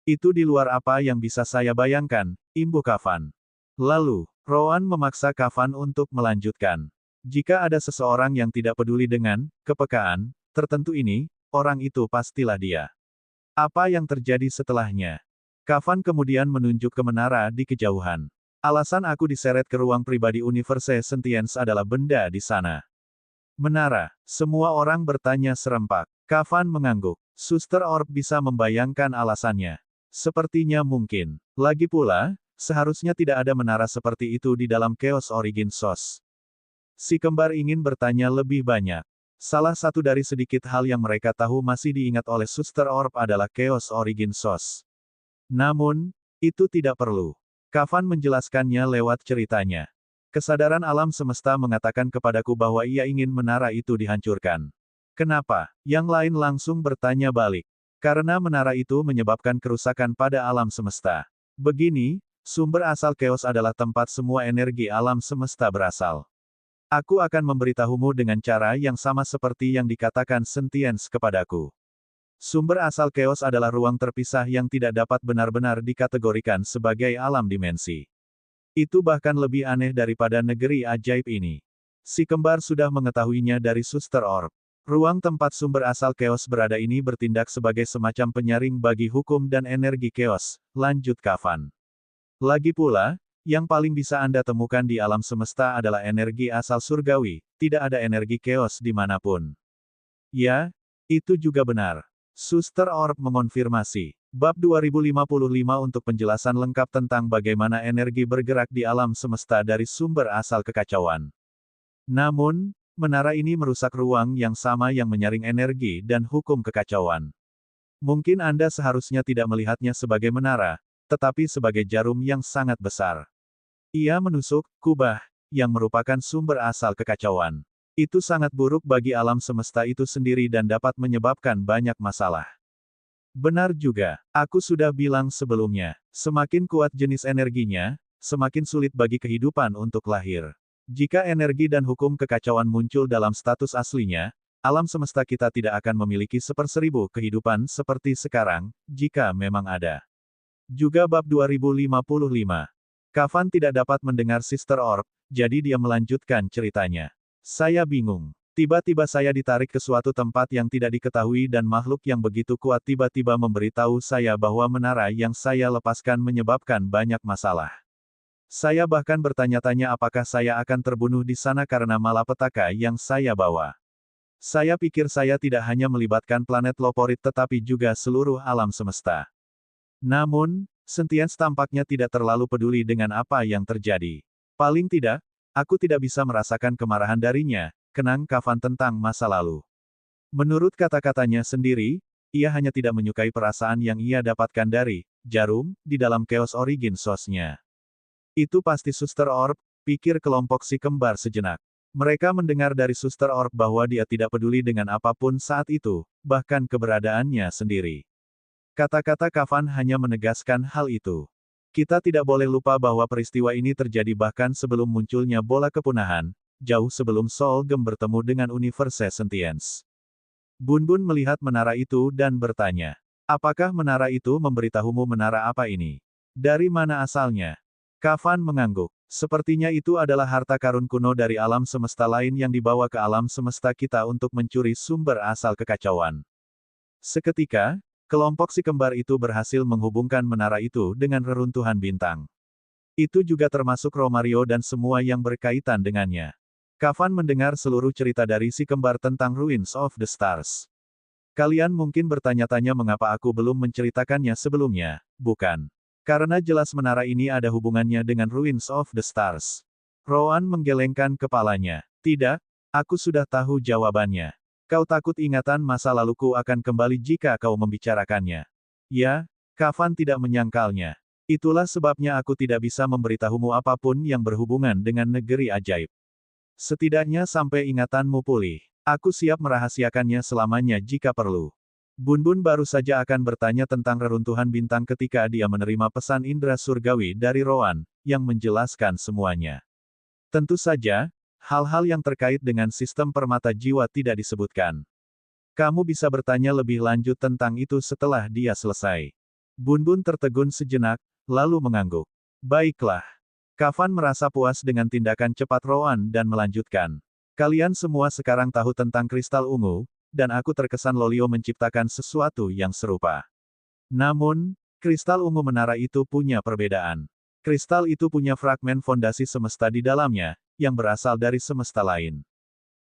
Itu di luar apa yang bisa saya bayangkan, imbuh Kafan. Lalu, Rowan memaksa Kafan untuk melanjutkan. Jika ada seseorang yang tidak peduli dengan kepekaan tertentu ini, orang itu pastilah dia. Apa yang terjadi setelahnya? Kafan kemudian menunjuk ke menara di kejauhan. Alasan aku diseret ke ruang pribadi Universe Sentience adalah benda di sana. Menara. Semua orang bertanya serempak. Kafan mengangguk. Suster Orb bisa membayangkan alasannya. Sepertinya mungkin. Lagi pula, seharusnya tidak ada menara seperti itu di dalam Chaos Origin Source. Si kembar ingin bertanya lebih banyak. Salah satu dari sedikit hal yang mereka tahu masih diingat oleh Suster Orb adalah Chaos Origin Source. Namun, itu tidak perlu. Kafan menjelaskannya lewat ceritanya. Kesadaran alam semesta mengatakan kepadaku bahwa ia ingin menara itu dihancurkan. Kenapa? Yang lain langsung bertanya balik. Karena menara itu menyebabkan kerusakan pada alam semesta. Begini, sumber asal chaos adalah tempat semua energi alam semesta berasal. Aku akan memberitahumu dengan cara yang sama seperti yang dikatakan Sentience kepadaku. Sumber asal chaos adalah ruang terpisah yang tidak dapat benar-benar dikategorikan sebagai alam dimensi. Itu bahkan lebih aneh daripada negeri ajaib ini. Si kembar sudah mengetahuinya dari Suster Orb. Ruang tempat sumber asal chaos berada ini bertindak sebagai semacam penyaring bagi hukum dan energi chaos, lanjut Kafan. Lagi pula, yang paling bisa Anda temukan di alam semesta adalah energi asal surgawi, tidak ada energi chaos dimanapun. Ya, itu juga benar. Suster Orb mengonfirmasi. Bab 2055 untuk penjelasan lengkap tentang bagaimana energi bergerak di alam semesta dari sumber asal kekacauan. Namun, menara ini merusak ruang yang sama yang menyaring energi dan hukum kekacauan. Mungkin Anda seharusnya tidak melihatnya sebagai menara, tetapi sebagai jarum yang sangat besar. Ia menusuk kubah, yang merupakan sumber asal kekacauan. Itu sangat buruk bagi alam semesta itu sendiri dan dapat menyebabkan banyak masalah. Benar juga, aku sudah bilang sebelumnya, semakin kuat jenis energinya, semakin sulit bagi kehidupan untuk lahir. Jika energi dan hukum kekacauan muncul dalam status aslinya, alam semesta kita tidak akan memiliki 1/1000 kehidupan seperti sekarang, jika memang ada. Juga bab 2055. Kafan tidak dapat mendengar Sister Orb, jadi dia melanjutkan ceritanya. Saya bingung. Tiba-tiba saya ditarik ke suatu tempat yang tidak diketahui dan makhluk yang begitu kuat tiba-tiba memberitahu saya bahwa menara yang saya lepaskan menyebabkan banyak masalah. Saya bahkan bertanya-tanya apakah saya akan terbunuh di sana karena malapetaka yang saya bawa. Saya pikir saya tidak hanya melibatkan planet Loporit tetapi juga seluruh alam semesta. Namun, Sentience tampaknya tidak terlalu peduli dengan apa yang terjadi. Paling tidak, aku tidak bisa merasakan kemarahan darinya, kenang Kafan tentang masa lalu. Menurut kata-katanya sendiri, ia hanya tidak menyukai perasaan yang ia dapatkan dari jarum di dalam Chaos Origin Source-nya. Itu pasti Suster Orb, pikir kelompok si kembar sejenak. Mereka mendengar dari Suster Orb bahwa dia tidak peduli dengan apapun saat itu, bahkan keberadaannya sendiri. Kata-kata Kafan hanya menegaskan hal itu. Kita tidak boleh lupa bahwa peristiwa ini terjadi bahkan sebelum munculnya bola kepunahan, jauh sebelum Solgem bertemu dengan Universe Sentience. Bun-Bun melihat menara itu dan bertanya, apakah menara itu memberitahumu menara apa ini? Dari mana asalnya? Kafan mengangguk. Sepertinya itu adalah harta karun kuno dari alam semesta lain yang dibawa ke alam semesta kita untuk mencuri sumber asal kekacauan. Seketika, kelompok si kembar itu berhasil menghubungkan menara itu dengan reruntuhan bintang. Itu juga termasuk Romario dan semua yang berkaitan dengannya. Kafan mendengar seluruh cerita dari si kembar tentang Ruins of the Stars. Kalian mungkin bertanya-tanya mengapa aku belum menceritakannya sebelumnya, bukan? Karena jelas menara ini ada hubungannya dengan Ruins of the Stars. Rowan menggelengkan kepalanya. Tidak, aku sudah tahu jawabannya. Kau takut ingatan masa laluku akan kembali jika kau membicarakannya. Ya, Kafan tidak menyangkalnya. Itulah sebabnya aku tidak bisa memberitahumu apapun yang berhubungan dengan negeri ajaib. Setidaknya sampai ingatanmu pulih. Aku siap merahasiakannya selamanya jika perlu. Bun-Bun baru saja akan bertanya tentang reruntuhan bintang ketika dia menerima pesan indera surgawi dari Rowan, yang menjelaskan semuanya. Tentu saja, hal-hal yang terkait dengan sistem permata jiwa tidak disebutkan. Kamu bisa bertanya lebih lanjut tentang itu setelah dia selesai. Bun-Bun tertegun sejenak, lalu mengangguk. Baiklah. Kafan merasa puas dengan tindakan cepat Rowan dan melanjutkan. Kalian semua sekarang tahu tentang kristal ungu, dan aku terkesan Lolio menciptakan sesuatu yang serupa. Namun, kristal ungu menara itu punya perbedaan. Kristal itu punya fragmen fondasi semesta di dalamnya, yang berasal dari semesta lain.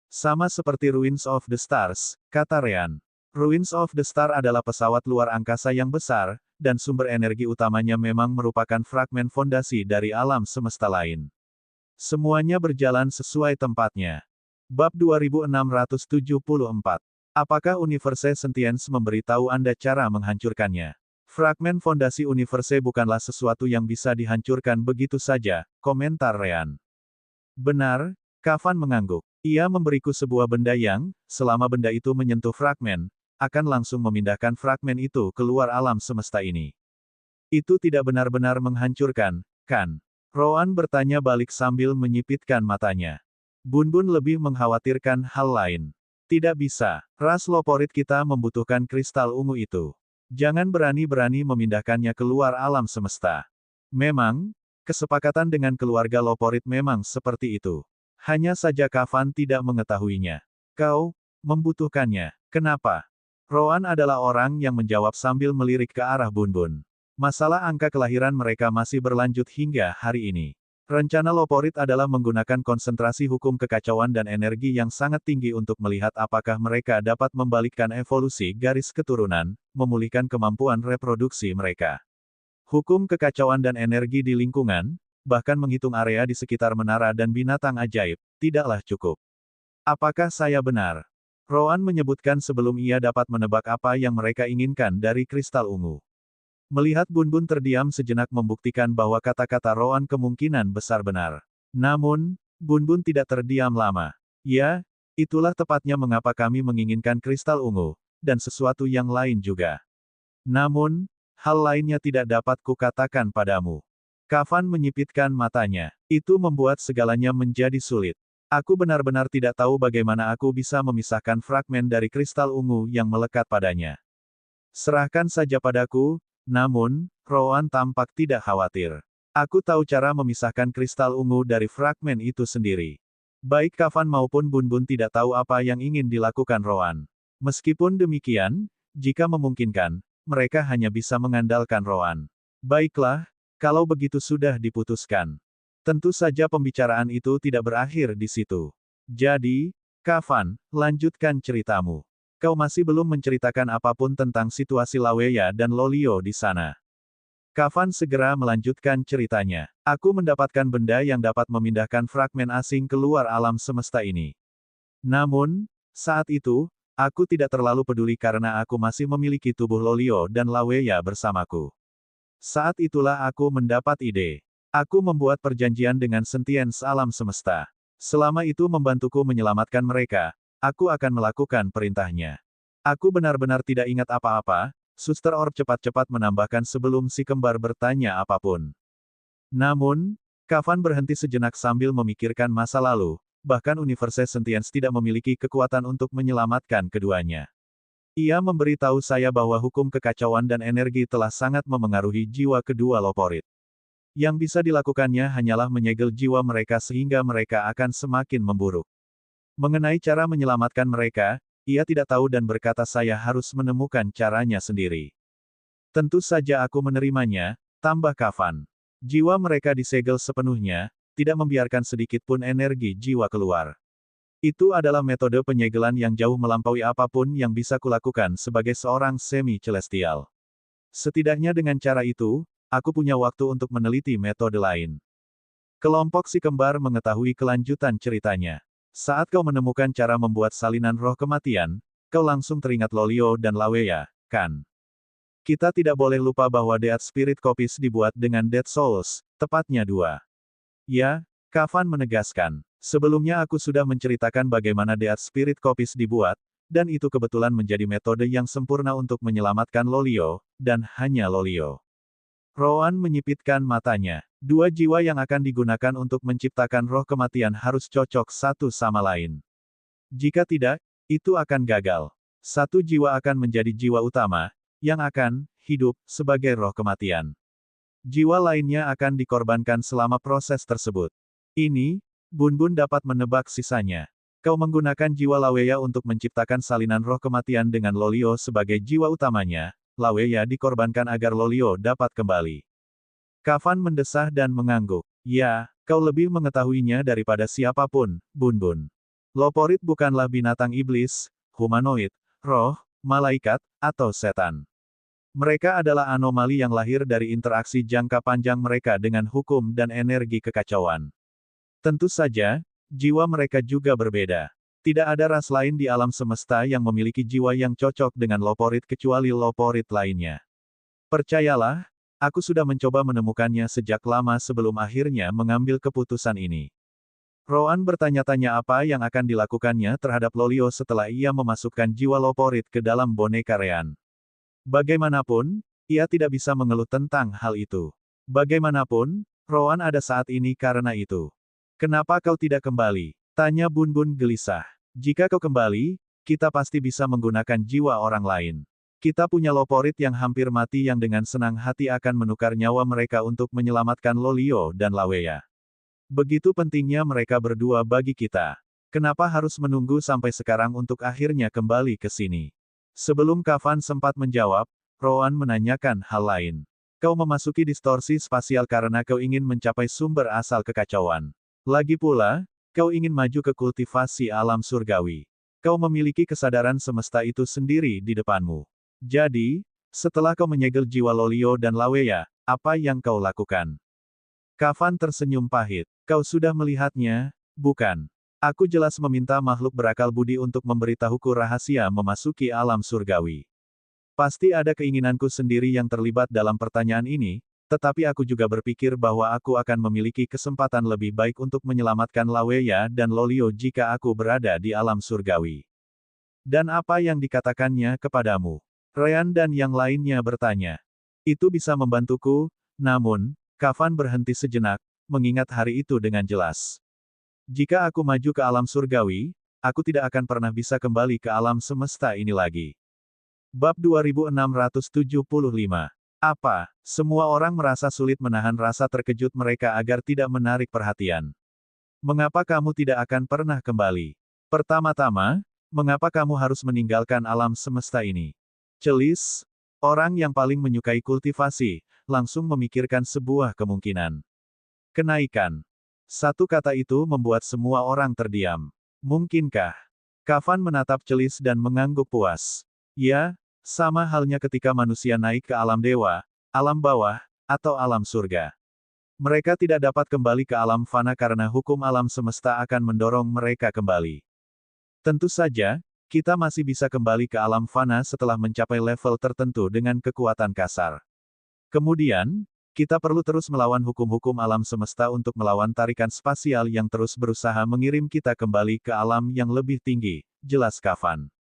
Sama seperti Ruins of the Stars, kata Ryan. Ruins of the Star adalah pesawat luar angkasa yang besar, dan sumber energi utamanya memang merupakan fragmen fondasi dari alam semesta lain. Semuanya berjalan sesuai tempatnya. Bab 2674. Apakah Universe Sentience memberitahu Anda cara menghancurkannya? Fragmen fondasi Universe bukanlah sesuatu yang bisa dihancurkan begitu saja, komentar Ryan. Benar, Kavan mengangguk. Ia memberiku sebuah benda yang, selama benda itu menyentuh fragmen, akan langsung memindahkan fragmen itu keluar alam semesta ini. Itu tidak benar-benar menghancurkan, kan? Rowan bertanya balik sambil menyipitkan matanya. Bunbun lebih mengkhawatirkan hal lain. Tidak bisa, ras loporit kita membutuhkan kristal ungu itu. Jangan berani-berani memindahkannya keluar alam semesta. Memang, kesepakatan dengan keluarga loporit memang seperti itu. Hanya saja Kavan tidak mengetahuinya. Kau membutuhkannya. Kenapa? Rowan adalah orang yang menjawab sambil melirik ke arah Bunbun. Masalah angka kelahiran mereka masih berlanjut hingga hari ini. Rencana loporit adalah menggunakan konsentrasi hukum kekacauan dan energi yang sangat tinggi untuk melihat apakah mereka dapat membalikkan evolusi garis keturunan, memulihkan kemampuan reproduksi mereka. Hukum kekacauan dan energi di lingkungan, bahkan menghitung area di sekitar menara dan binatang ajaib, tidaklah cukup. Apakah saya benar? Rowan menyebutkan sebelum ia dapat menebak apa yang mereka inginkan dari kristal ungu. Melihat Bunbun terdiam sejenak membuktikan bahwa kata-kata Rowan kemungkinan besar benar. Namun, Bunbun tidak terdiam lama. Ya, itulah tepatnya mengapa kami menginginkan kristal ungu, dan sesuatu yang lain juga. Namun, hal lainnya tidak dapat kukatakan padamu. Kavan menyipitkan matanya. Itu membuat segalanya menjadi sulit. Aku benar-benar tidak tahu bagaimana aku bisa memisahkan fragmen dari kristal ungu yang melekat padanya. Serahkan saja padaku, namun, Rowan tampak tidak khawatir. Aku tahu cara memisahkan kristal ungu dari fragmen itu sendiri. Baik Kavan maupun Bunbun tidak tahu apa yang ingin dilakukan Rowan. Meskipun demikian, jika memungkinkan, mereka hanya bisa mengandalkan Rowan. Baiklah, kalau begitu sudah diputuskan. Tentu saja pembicaraan itu tidak berakhir di situ. Jadi, Kavan, lanjutkan ceritamu. Kau masih belum menceritakan apapun tentang situasi Laweya dan Lolio di sana. Kavan segera melanjutkan ceritanya. Aku mendapatkan benda yang dapat memindahkan fragmen asing keluar alam semesta ini. Namun, saat itu, aku tidak terlalu peduli karena aku masih memiliki tubuh Lolio dan Laweya bersamaku. Saat itulah aku mendapat ide. Aku membuat perjanjian dengan Sentience alam semesta. Selama itu membantuku menyelamatkan mereka, aku akan melakukan perintahnya. Aku benar-benar tidak ingat apa-apa, Suster Orb cepat-cepat menambahkan sebelum si kembar bertanya apapun. Namun, Kavan berhenti sejenak sambil memikirkan masa lalu, bahkan Universe Sentience tidak memiliki kekuatan untuk menyelamatkan keduanya. Ia memberitahu saya bahwa hukum kekacauan dan energi telah sangat memengaruhi jiwa kedua loporit. Yang bisa dilakukannya hanyalah menyegel jiwa mereka sehingga mereka akan semakin memburuk. Mengenai cara menyelamatkan mereka, ia tidak tahu dan berkata saya harus menemukan caranya sendiri. Tentu saja aku menerimanya, tambah Kavan. Jiwa mereka disegel sepenuhnya, tidak membiarkan sedikit pun energi jiwa keluar. Itu adalah metode penyegelan yang jauh melampaui apapun yang bisa kulakukan sebagai seorang semi-celestial. Setidaknya dengan cara itu, aku punya waktu untuk meneliti metode lain. Kelompok si kembar mengetahui kelanjutan ceritanya. Saat kau menemukan cara membuat salinan roh kematian, kau langsung teringat Lolio dan Laweya, kan? Kita tidak boleh lupa bahwa Death Spirit Copies dibuat dengan Dead Souls, tepatnya 2. Ya, Kavan menegaskan. Sebelumnya aku sudah menceritakan bagaimana Death Spirit Copies dibuat, dan itu kebetulan menjadi metode yang sempurna untuk menyelamatkan Lolio, dan hanya Lolio. Rowan menyipitkan matanya. 2 jiwa yang akan digunakan untuk menciptakan roh kematian harus cocok satu sama lain. Jika tidak, itu akan gagal. 1 jiwa akan menjadi jiwa utama, yang akan hidup sebagai roh kematian. Jiwa lainnya akan dikorbankan selama proses tersebut. Ini, Bunbun dapat menebak sisanya. Kau menggunakan jiwa Laweya untuk menciptakan salinan roh kematian dengan Lolio sebagai jiwa utamanya, Laweya dikorbankan agar Lolio dapat kembali. Kafan mendesah dan mengangguk. Ya, kau lebih mengetahuinya daripada siapapun, Bun Bun. Loporit bukanlah binatang iblis, humanoid, roh, malaikat, atau setan. Mereka adalah anomali yang lahir dari interaksi jangka panjang mereka dengan hukum dan energi kekacauan. Tentu saja, jiwa mereka juga berbeda. Tidak ada ras lain di alam semesta yang memiliki jiwa yang cocok dengan Loporit kecuali Loporit lainnya. Percayalah, aku sudah mencoba menemukannya sejak lama sebelum akhirnya mengambil keputusan ini. Roan bertanya-tanya apa yang akan dilakukannya terhadap Lolio setelah ia memasukkan jiwa Loporit ke dalam boneka Rean. Bagaimanapun, ia tidak bisa mengeluh tentang hal itu. Bagaimanapun, Roan ada saat ini karena itu. Kenapa kau tidak kembali? Tanya Bun Bun gelisah. Jika kau kembali, kita pasti bisa menggunakan jiwa orang lain. Kita punya Loporit yang hampir mati yang dengan senang hati akan menukar nyawa mereka untuk menyelamatkan Lolio dan Laweya. Begitu pentingnya mereka berdua bagi kita. Kenapa harus menunggu sampai sekarang untuk akhirnya kembali ke sini? Sebelum Kafan sempat menjawab, Roan menanyakan hal lain. Kau memasuki distorsi spasial karena kau ingin mencapai sumber asal kekacauan. Lagi pula, kau ingin maju ke kultivasi alam surgawi. Kau memiliki kesadaran semesta itu sendiri di depanmu. Jadi, setelah kau menyegel jiwa Lolio dan Laweya, apa yang kau lakukan? Kafan tersenyum pahit. Kau sudah melihatnya, bukan? Aku jelas meminta makhluk berakal budi untuk memberitahuku rahasia memasuki alam surgawi. Pasti ada keinginanku sendiri yang terlibat dalam pertanyaan ini, tetapi aku juga berpikir bahwa aku akan memiliki kesempatan lebih baik untuk menyelamatkan Laweya dan Lolio jika aku berada di alam surgawi. Dan apa yang dikatakannya kepadamu? Rean dan yang lainnya bertanya. Itu bisa membantuku, namun, Kafan berhenti sejenak, mengingat hari itu dengan jelas. Jika aku maju ke alam surgawi, aku tidak akan pernah bisa kembali ke alam semesta ini lagi. Bab 2675. Apa? Semua orang merasa sulit menahan rasa terkejut mereka agar tidak menarik perhatian. Mengapa kamu tidak akan pernah kembali? Pertama-tama, mengapa kamu harus meninggalkan alam semesta ini? Celis, orang yang paling menyukai kultivasi, langsung memikirkan sebuah kemungkinan. Kenaikan. Satu kata itu membuat semua orang terdiam. Mungkinkah? Kafan menatap Celis dan mengangguk puas. Ya, sama halnya ketika manusia naik ke alam dewa, alam bawah, atau alam surga. Mereka tidak dapat kembali ke alam fana karena hukum alam semesta akan mendorong mereka kembali. Tentu saja, kita masih bisa kembali ke alam fana setelah mencapai level tertentu dengan kekuatan kasar. Kemudian, kita perlu terus melawan hukum-hukum alam semesta untuk melawan tarikan spasial yang terus berusaha mengirim kita kembali ke alam yang lebih tinggi, jelas Kafan.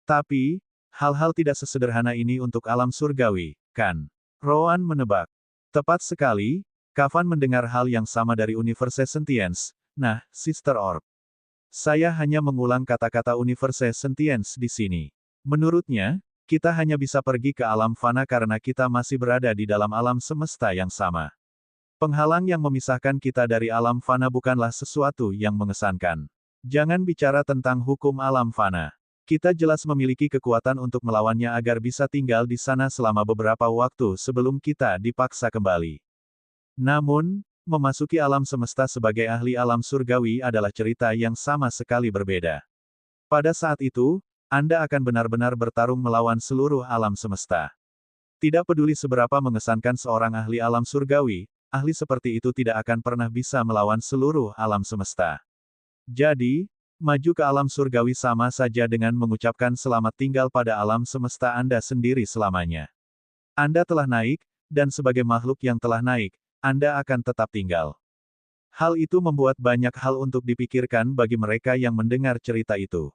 Tapi, hal-hal tidak sesederhana ini untuk alam surgawi, kan? Roan menebak. Tepat sekali, Kafan mendengar hal yang sama dari Universe Sentience. Nah, Sister Orb. Saya hanya mengulang kata-kata Universe Sentience di sini. Menurutnya, kita hanya bisa pergi ke alam fana karena kita masih berada di dalam alam semesta yang sama. Penghalang yang memisahkan kita dari alam fana bukanlah sesuatu yang mengesankan. Jangan bicara tentang hukum alam fana. Kita jelas memiliki kekuatan untuk melawannya agar bisa tinggal di sana selama beberapa waktu sebelum kita dipaksa kembali. Namun, memasuki alam semesta sebagai ahli alam surgawi adalah cerita yang sama sekali berbeda. Pada saat itu, Anda akan benar-benar bertarung melawan seluruh alam semesta. Tidak peduli seberapa mengesankan seorang ahli alam surgawi, ahli seperti itu tidak akan pernah bisa melawan seluruh alam semesta. Jadi, maju ke alam surgawi sama saja dengan mengucapkan selamat tinggal pada alam semesta Anda sendiri selamanya. Anda telah naik, dan sebagai makhluk yang telah naik, Anda akan tetap tinggal. Hal itu membuat banyak hal untuk dipikirkan bagi mereka yang mendengar cerita itu.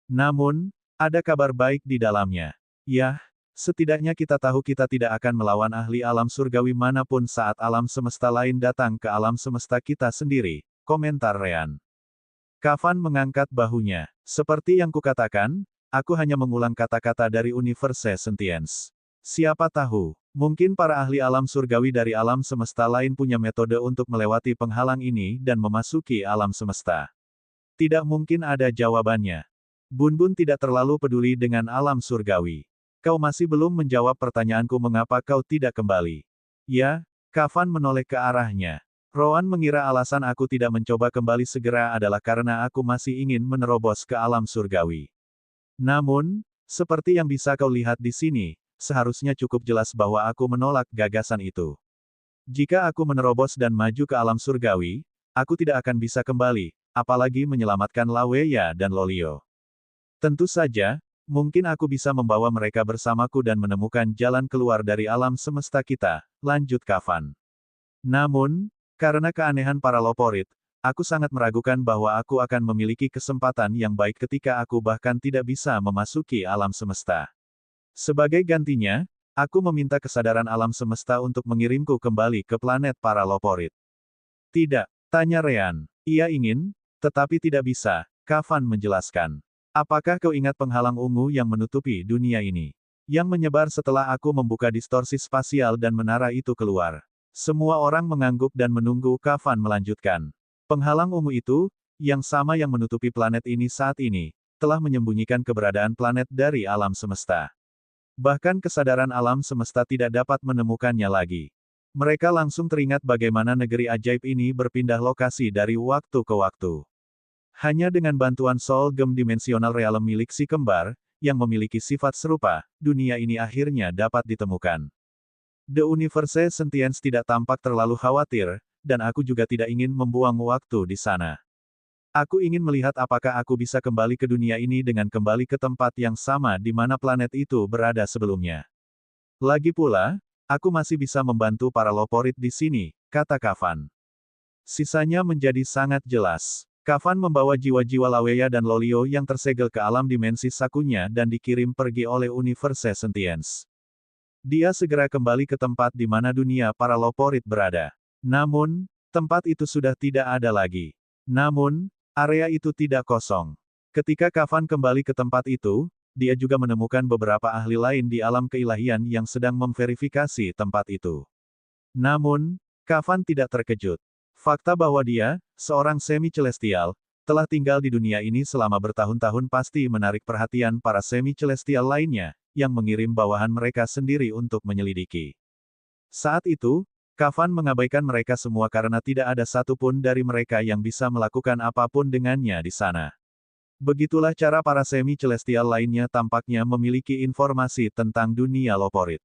Namun, ada kabar baik di dalamnya. Yah, setidaknya kita tahu kita tidak akan melawan ahli alam surgawi manapun saat alam semesta lain datang ke alam semesta kita sendiri, komentar Rean. Kafan mengangkat bahunya. Seperti yang kukatakan, aku hanya mengulang kata-kata dari Universe Sentience. Siapa tahu, mungkin para ahli alam surgawi dari alam semesta lain punya metode untuk melewati penghalang ini dan memasuki alam semesta. Tidak mungkin ada jawabannya. Bun tidak terlalu peduli dengan alam surgawi. Kau masih belum menjawab pertanyaanku mengapa kau tidak kembali. Ya, Kafan menoleh ke arahnya. Roan mengira alasan aku tidak mencoba kembali segera adalah karena aku masih ingin menerobos ke alam surgawi. Namun, seperti yang bisa kau lihat di sini, seharusnya cukup jelas bahwa aku menolak gagasan itu. Jika aku menerobos dan maju ke alam surgawi, aku tidak akan bisa kembali, apalagi menyelamatkan Laweya dan Lolio. Tentu saja, mungkin aku bisa membawa mereka bersamaku dan menemukan jalan keluar dari alam semesta kita, lanjut Kafan. Namun, karena keanehan para Loporit, aku sangat meragukan bahwa aku akan memiliki kesempatan yang baik ketika aku bahkan tidak bisa memasuki alam semesta. Sebagai gantinya, aku meminta kesadaran alam semesta untuk mengirimku kembali ke planet para Loporit. Tidak, tanya Rean. Ia ingin, tetapi tidak bisa, Kafan menjelaskan. Apakah kau ingat penghalang ungu yang menutupi dunia ini? Yang menyebar setelah aku membuka distorsi spasial dan menara itu keluar. Semua orang mengangguk dan menunggu Kafan melanjutkan. Penghalang ungu itu, yang sama yang menutupi planet ini saat ini, telah menyembunyikan keberadaan planet dari alam semesta. Bahkan kesadaran alam semesta tidak dapat menemukannya lagi. Mereka langsung teringat bagaimana negeri ajaib ini berpindah lokasi dari waktu ke waktu. Hanya dengan bantuan Soul Gem Dimensional Realm milik si kembar, yang memiliki sifat serupa, dunia ini akhirnya dapat ditemukan. The Universe Sentience tidak tampak terlalu khawatir, dan aku juga tidak ingin membuang waktu di sana. Aku ingin melihat apakah aku bisa kembali ke dunia ini dengan kembali ke tempat yang sama di mana planet itu berada sebelumnya. Lagi pula, aku masih bisa membantu para Loporit di sini, kata Kafan. Sisanya menjadi sangat jelas. Kafan membawa jiwa-jiwa Laweya dan Lolio yang tersegel ke alam dimensi sakunya dan dikirim pergi oleh Universe Sentience. Dia segera kembali ke tempat di mana dunia para Loporit berada. Namun, tempat itu sudah tidak ada lagi. Namun, area itu tidak kosong. Ketika Kafan kembali ke tempat itu, dia juga menemukan beberapa ahli lain di alam keilahian yang sedang memverifikasi tempat itu. Namun, Kafan tidak terkejut. Fakta bahwa dia, seorang semi-celestial, telah tinggal di dunia ini selama bertahun-tahun pasti menarik perhatian para semi-celestial lainnya, yang mengirim bawahan mereka sendiri untuk menyelidiki. Saat itu, Kafan mengabaikan mereka semua karena tidak ada satupun dari mereka yang bisa melakukan apapun dengannya di sana. Begitulah cara para semi-celestial lainnya tampaknya memiliki informasi tentang dunia Loporit.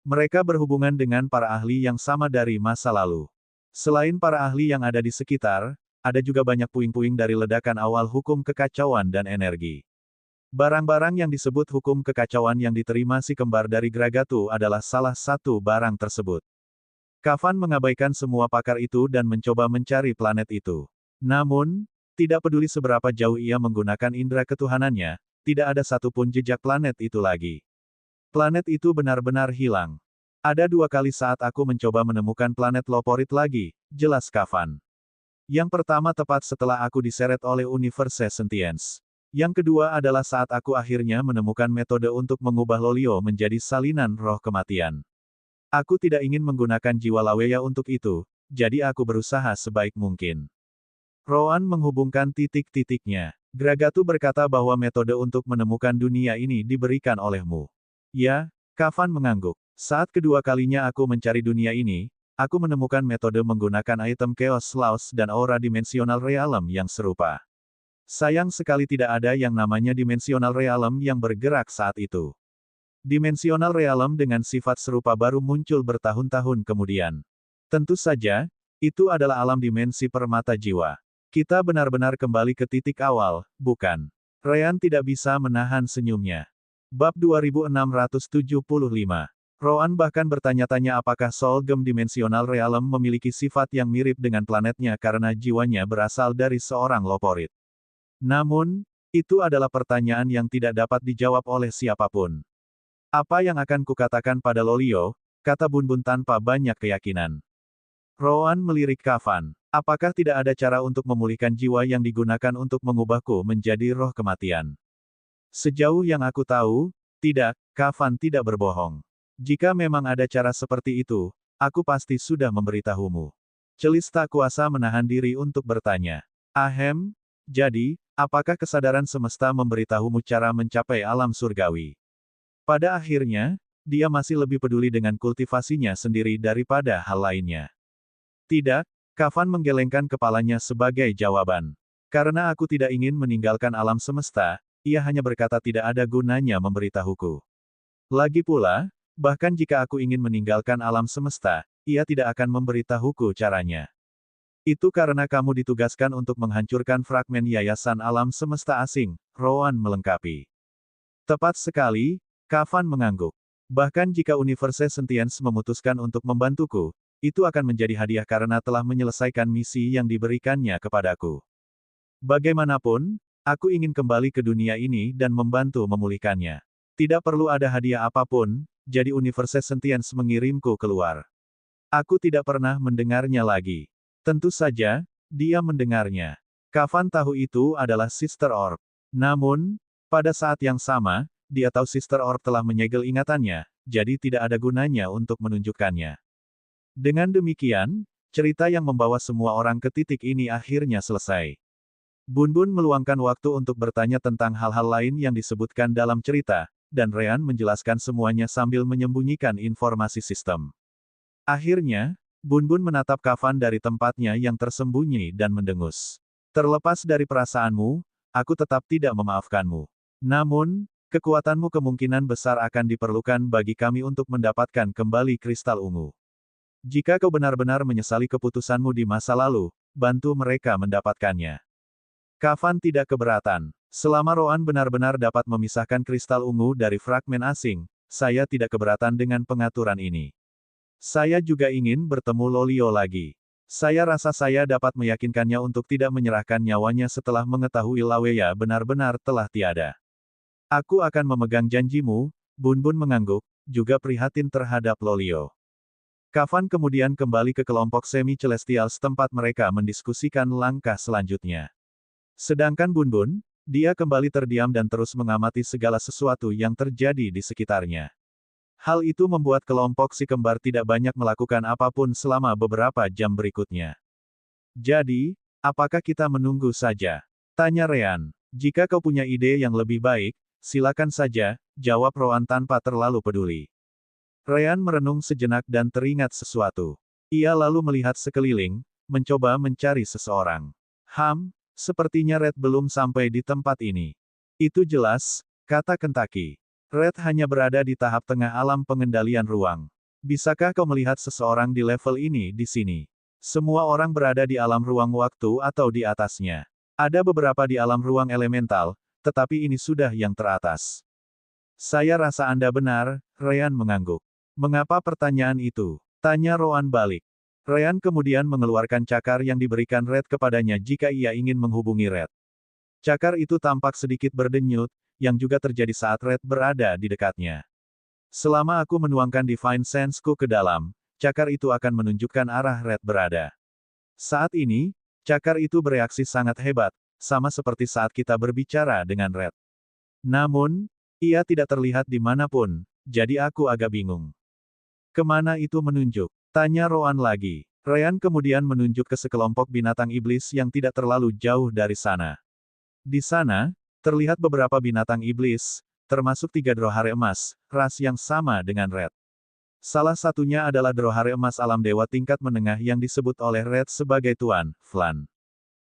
Mereka berhubungan dengan para ahli yang sama dari masa lalu. Selain para ahli yang ada di sekitar, ada juga banyak puing-puing dari ledakan awal hukum kekacauan dan energi. Barang-barang yang disebut hukum kekacauan yang diterima si kembar dari Gragatu adalah salah satu barang tersebut. Kafan mengabaikan semua pakar itu dan mencoba mencari planet itu. Namun, tidak peduli seberapa jauh ia menggunakan indera ketuhanannya, tidak ada satupun jejak planet itu lagi. Planet itu benar-benar hilang. Ada 2 kali saat aku mencoba menemukan planet Loporit lagi, jelas Kafan. Yang pertama tepat setelah aku diseret oleh Universe Sentience. Yang kedua adalah saat aku akhirnya menemukan metode untuk mengubah Lolio menjadi salinan roh kematian. Aku tidak ingin menggunakan jiwa Laweya untuk itu, jadi aku berusaha sebaik mungkin. Roan menghubungkan titik-titiknya. Gragatu berkata bahwa metode untuk menemukan dunia ini diberikan olehmu. Ya, Kafan mengangguk. Saat kedua kalinya aku mencari dunia ini, aku menemukan metode menggunakan item Chaos Laws dan Aura Dimensional Realm yang serupa. Sayang sekali tidak ada yang namanya Dimensional Realm yang bergerak saat itu. Dimensional Realm dengan sifat serupa baru muncul bertahun-tahun kemudian. Tentu saja, itu adalah alam dimensi permata jiwa. Kita benar-benar kembali ke titik awal, bukan? Rean tidak bisa menahan senyumnya. Bab 2675. Roan bahkan bertanya-tanya apakah Soul Gem Dimensional Realm memiliki sifat yang mirip dengan planetnya karena jiwanya berasal dari seorang Loporit. Namun, itu adalah pertanyaan yang tidak dapat dijawab oleh siapapun. Apa yang akan kukatakan pada Lolio, kata Bun tanpa banyak keyakinan. Roan melirik Kafan. Apakah tidak ada cara untuk memulihkan jiwa yang digunakan untuk mengubahku menjadi roh kematian? Sejauh yang aku tahu, tidak, Kafan tidak berbohong. Jika memang ada cara seperti itu, aku pasti sudah memberitahumu. Celis tak kuasa menahan diri untuk bertanya. Ahem, Jadi, apakah kesadaran semesta memberitahumu cara mencapai alam surgawi? Pada akhirnya, dia masih lebih peduli dengan kultivasinya sendiri daripada hal lainnya. Tidak, Kafan menggelengkan kepalanya sebagai jawaban. Karena aku tidak ingin meninggalkan alam semesta, ia hanya berkata tidak ada gunanya memberitahuku. Lagi pula, bahkan jika aku ingin meninggalkan alam semesta, ia tidak akan memberitahuku caranya. Itu karena kamu ditugaskan untuk menghancurkan fragmen yayasan alam semesta asing, Rowan melengkapi. Tepat sekali, Kafan mengangguk. Bahkan jika Universe Sentience memutuskan untuk membantuku, itu akan menjadi hadiah karena telah menyelesaikan misi yang diberikannya kepadaku. Bagaimanapun, aku ingin kembali ke dunia ini dan membantu memulihkannya. Tidak perlu ada hadiah apapun, jadi Universe Sentience mengirimku keluar. Aku tidak pernah mendengarnya lagi. Tentu saja, dia mendengarnya. Kafan tahu itu adalah Sister Orb. Namun, pada saat yang sama, dia tahu Sister Orb telah menyegel ingatannya, jadi tidak ada gunanya untuk menunjukkannya. Dengan demikian, cerita yang membawa semua orang ke titik ini akhirnya selesai. Bun Bun meluangkan waktu untuk bertanya tentang hal-hal lain yang disebutkan dalam cerita, dan Ryan menjelaskan semuanya sambil menyembunyikan informasi sistem. Akhirnya, Bun Bun menatap Kafan dari tempatnya yang tersembunyi dan mendengus. Terlepas dari perasaanmu, aku tetap tidak memaafkanmu. Namun, kekuatanmu kemungkinan besar akan diperlukan bagi kami untuk mendapatkan kembali kristal ungu. Jika kau benar-benar menyesali keputusanmu di masa lalu, bantu mereka mendapatkannya. Kafan tidak keberatan. Selama Roan benar-benar dapat memisahkan kristal ungu dari fragmen asing, saya tidak keberatan dengan pengaturan ini. Saya juga ingin bertemu Lolio lagi. Saya rasa saya dapat meyakinkannya untuk tidak menyerahkan nyawanya setelah mengetahui Laweya benar-benar telah tiada. Aku akan memegang janjimu, Bun Bun mengangguk, juga prihatin terhadap Lolio. Kafan kemudian kembali ke kelompok semi-celestial setempat mereka mendiskusikan langkah selanjutnya. Sedangkan Bun Bun, dia kembali terdiam dan terus mengamati segala sesuatu yang terjadi di sekitarnya. Hal itu membuat kelompok si kembar tidak banyak melakukan apapun selama beberapa jam berikutnya. Jadi, apakah kita menunggu saja? Tanya Ryan. Jika kau punya ide yang lebih baik, silakan saja, jawab Roan tanpa terlalu peduli. Ryan merenung sejenak dan teringat sesuatu. Ia lalu melihat sekeliling, mencoba mencari seseorang. Sepertinya Red belum sampai di tempat ini. Itu jelas, kata Kentucky. Red hanya berada di tahap tengah alam pengendalian ruang. Bisakah kau melihat seseorang di level ini di sini? Semua orang berada di alam ruang waktu atau di atasnya. Ada beberapa di alam ruang elemental, tetapi ini sudah yang teratas. Saya rasa Anda benar, Ryan mengangguk. Mengapa pertanyaan itu? Tanya Roan balik. Ryan kemudian mengeluarkan cakar yang diberikan Red kepadanya jika ia ingin menghubungi Red. Cakar itu tampak sedikit berdenyut, yang juga terjadi saat Red berada di dekatnya. Selama aku menuangkan Divine Sense-ku ke dalam, cakar itu akan menunjukkan arah Red berada. Saat ini, cakar itu bereaksi sangat hebat, sama seperti saat kita berbicara dengan Red. Namun, ia tidak terlihat dimanapun, jadi aku agak bingung. Kemana itu menunjuk? Tanya Roan lagi. Ryan kemudian menunjuk ke sekelompok binatang iblis yang tidak terlalu jauh dari sana. Di sana, terlihat beberapa binatang iblis, termasuk 3 Drohare emas, ras yang sama dengan Red. Salah satunya adalah Drohare emas alam dewa tingkat menengah yang disebut oleh Red sebagai Tuan, Flan.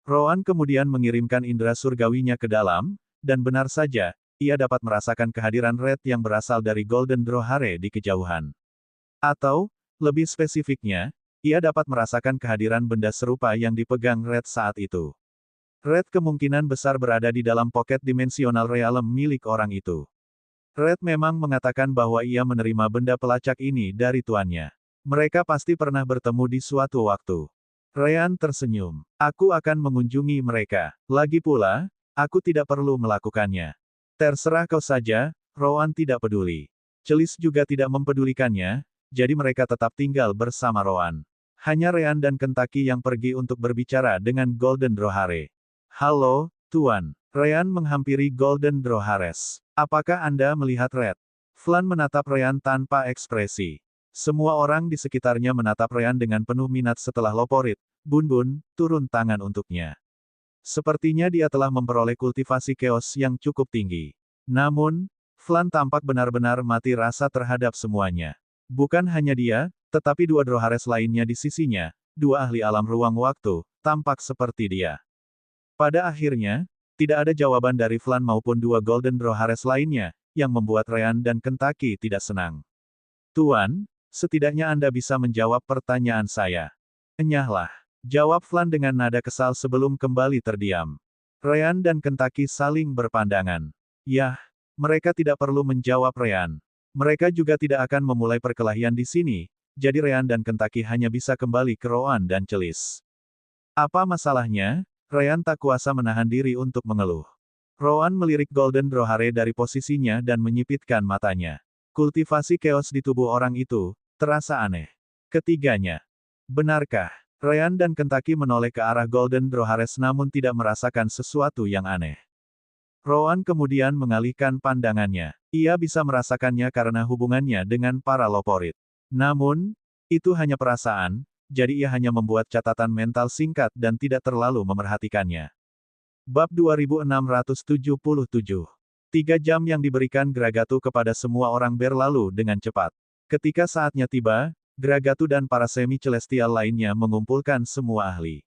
Roan kemudian mengirimkan indera surgawinya ke dalam, dan benar saja, ia dapat merasakan kehadiran Red yang berasal dari Golden Drohare di kejauhan. Atau, lebih spesifiknya, ia dapat merasakan kehadiran benda serupa yang dipegang Red saat itu. Red kemungkinan besar berada di dalam pocket dimensional realm milik orang itu. Red memang mengatakan bahwa ia menerima benda pelacak ini dari tuannya. Mereka pasti pernah bertemu di suatu waktu. Ryan tersenyum. Aku akan mengunjungi mereka. Lagi pula, aku tidak perlu melakukannya. Terserah kau saja, Rowan tidak peduli. Celis juga tidak mempedulikannya, jadi mereka tetap tinggal bersama Rowan. Hanya Ryan dan Kentucky yang pergi untuk berbicara dengan Golden Drohare. Halo, Tuan. Ryan menghampiri Golden Drohares. Apakah Anda melihat Red? Flan menatap Ryan tanpa ekspresi. Semua orang di sekitarnya menatap Ryan dengan penuh minat setelah Loporit, Bun Bun, turun tangan untuknya. Sepertinya dia telah memperoleh kultivasi chaos yang cukup tinggi. Namun, Flan tampak benar-benar mati rasa terhadap semuanya. Bukan hanya dia, tetapi dua Drohares lainnya di sisinya, dua ahli alam ruang waktu, tampak seperti dia. Pada akhirnya, tidak ada jawaban dari Flan maupun dua Golden Drohares lainnya, yang membuat Ryan dan Kentucky tidak senang. Tuan, setidaknya Anda bisa menjawab pertanyaan saya. Enyahlah. Jawab Flan dengan nada kesal sebelum kembali terdiam. Ryan dan Kentucky saling berpandangan. Yah, mereka tidak perlu menjawab Ryan. Mereka juga tidak akan memulai perkelahian di sini, jadi Ryan dan Kentucky hanya bisa kembali ke Rowan dan Celis. Apa masalahnya? Ryan tak kuasa menahan diri untuk mengeluh. Rowan melirik Golden Drohare dari posisinya dan menyipitkan matanya. Kultivasi chaos di tubuh orang itu terasa aneh. Ketiganya. Benarkah? Ryan dan Kentucky menoleh ke arah Golden Drohares namun tidak merasakan sesuatu yang aneh. Rowan kemudian mengalihkan pandangannya. Ia bisa merasakannya karena hubungannya dengan para Loporit. Namun, itu hanya perasaan, jadi ia hanya membuat catatan mental singkat dan tidak terlalu memerhatikannya. Bab 2677. 3 jam yang diberikan Gragatu kepada semua orang berlalu dengan cepat. Ketika saatnya tiba, Gragatu dan para semi-celestial lainnya mengumpulkan semua ahli.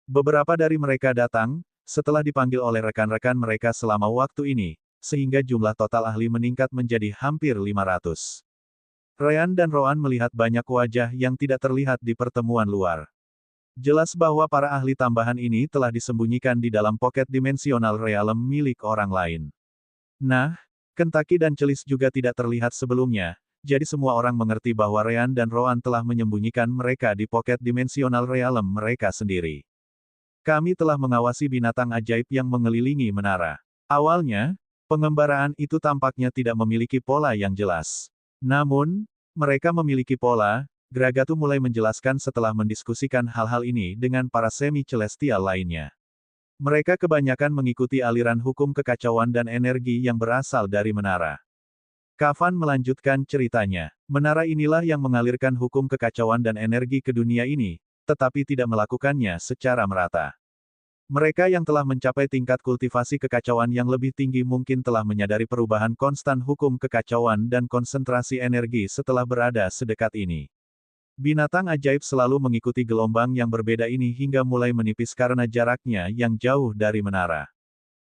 Beberapa dari mereka datang, setelah dipanggil oleh rekan-rekan mereka selama waktu ini, sehingga jumlah total ahli meningkat menjadi hampir 500. Ryan dan Rowan melihat banyak wajah yang tidak terlihat di pertemuan luar. Jelas bahwa para ahli tambahan ini telah disembunyikan di dalam pocket dimensional realm milik orang lain. Nah, Kentucky dan Celis juga tidak terlihat sebelumnya, jadi semua orang mengerti bahwa Ryan dan Rowan telah menyembunyikan mereka di pocket dimensional realm mereka sendiri. Kami telah mengawasi binatang ajaib yang mengelilingi menara. Awalnya, pengembaraan itu tampaknya tidak memiliki pola yang jelas. Namun, mereka memiliki pola. Gragatu mulai menjelaskan setelah mendiskusikan hal-hal ini dengan para semi-celestial lainnya. Mereka kebanyakan mengikuti aliran hukum kekacauan dan energi yang berasal dari menara. Kavan melanjutkan ceritanya. Menara inilah yang mengalirkan hukum kekacauan dan energi ke dunia ini, tetapi tidak melakukannya secara merata. Mereka yang telah mencapai tingkat kultivasi kekacauan yang lebih tinggi mungkin telah menyadari perubahan konstan hukum kekacauan dan konsentrasi energi setelah berada sedekat ini. Binatang ajaib selalu mengikuti gelombang yang berbeda ini hingga mulai menipis karena jaraknya yang jauh dari menara.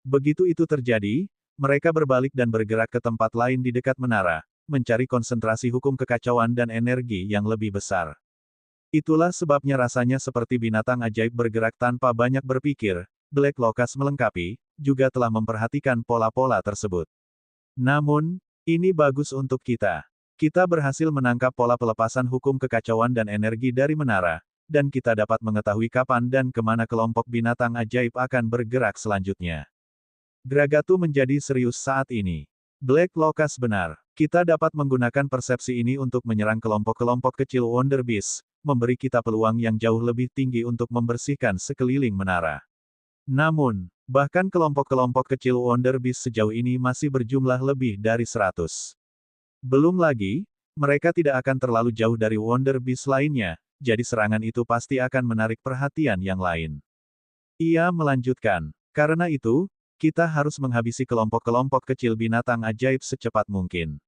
Begitu itu terjadi, mereka berbalik dan bergerak ke tempat lain di dekat menara, mencari konsentrasi hukum kekacauan dan energi yang lebih besar. Itulah sebabnya rasanya seperti binatang ajaib bergerak tanpa banyak berpikir. Black Locust melengkapi, juga telah memperhatikan pola-pola tersebut. Namun, ini bagus untuk kita. Kita berhasil menangkap pola pelepasan hukum kekacauan dan energi dari menara, dan kita dapat mengetahui kapan dan kemana kelompok binatang ajaib akan bergerak selanjutnya. Gragatu menjadi serius saat ini. Black Locust benar. Kita dapat menggunakan persepsi ini untuk menyerang kelompok-kelompok kecil Wonder Beast, memberi kita peluang yang jauh lebih tinggi untuk membersihkan sekeliling menara. Namun, bahkan kelompok-kelompok kecil Wonder Beast sejauh ini masih berjumlah lebih dari 100. Belum lagi, mereka tidak akan terlalu jauh dari Wonder Beast lainnya, jadi serangan itu pasti akan menarik perhatian yang lain. Ia melanjutkan, karena itu, kita harus menghabisi kelompok-kelompok kecil binatang ajaib secepat mungkin.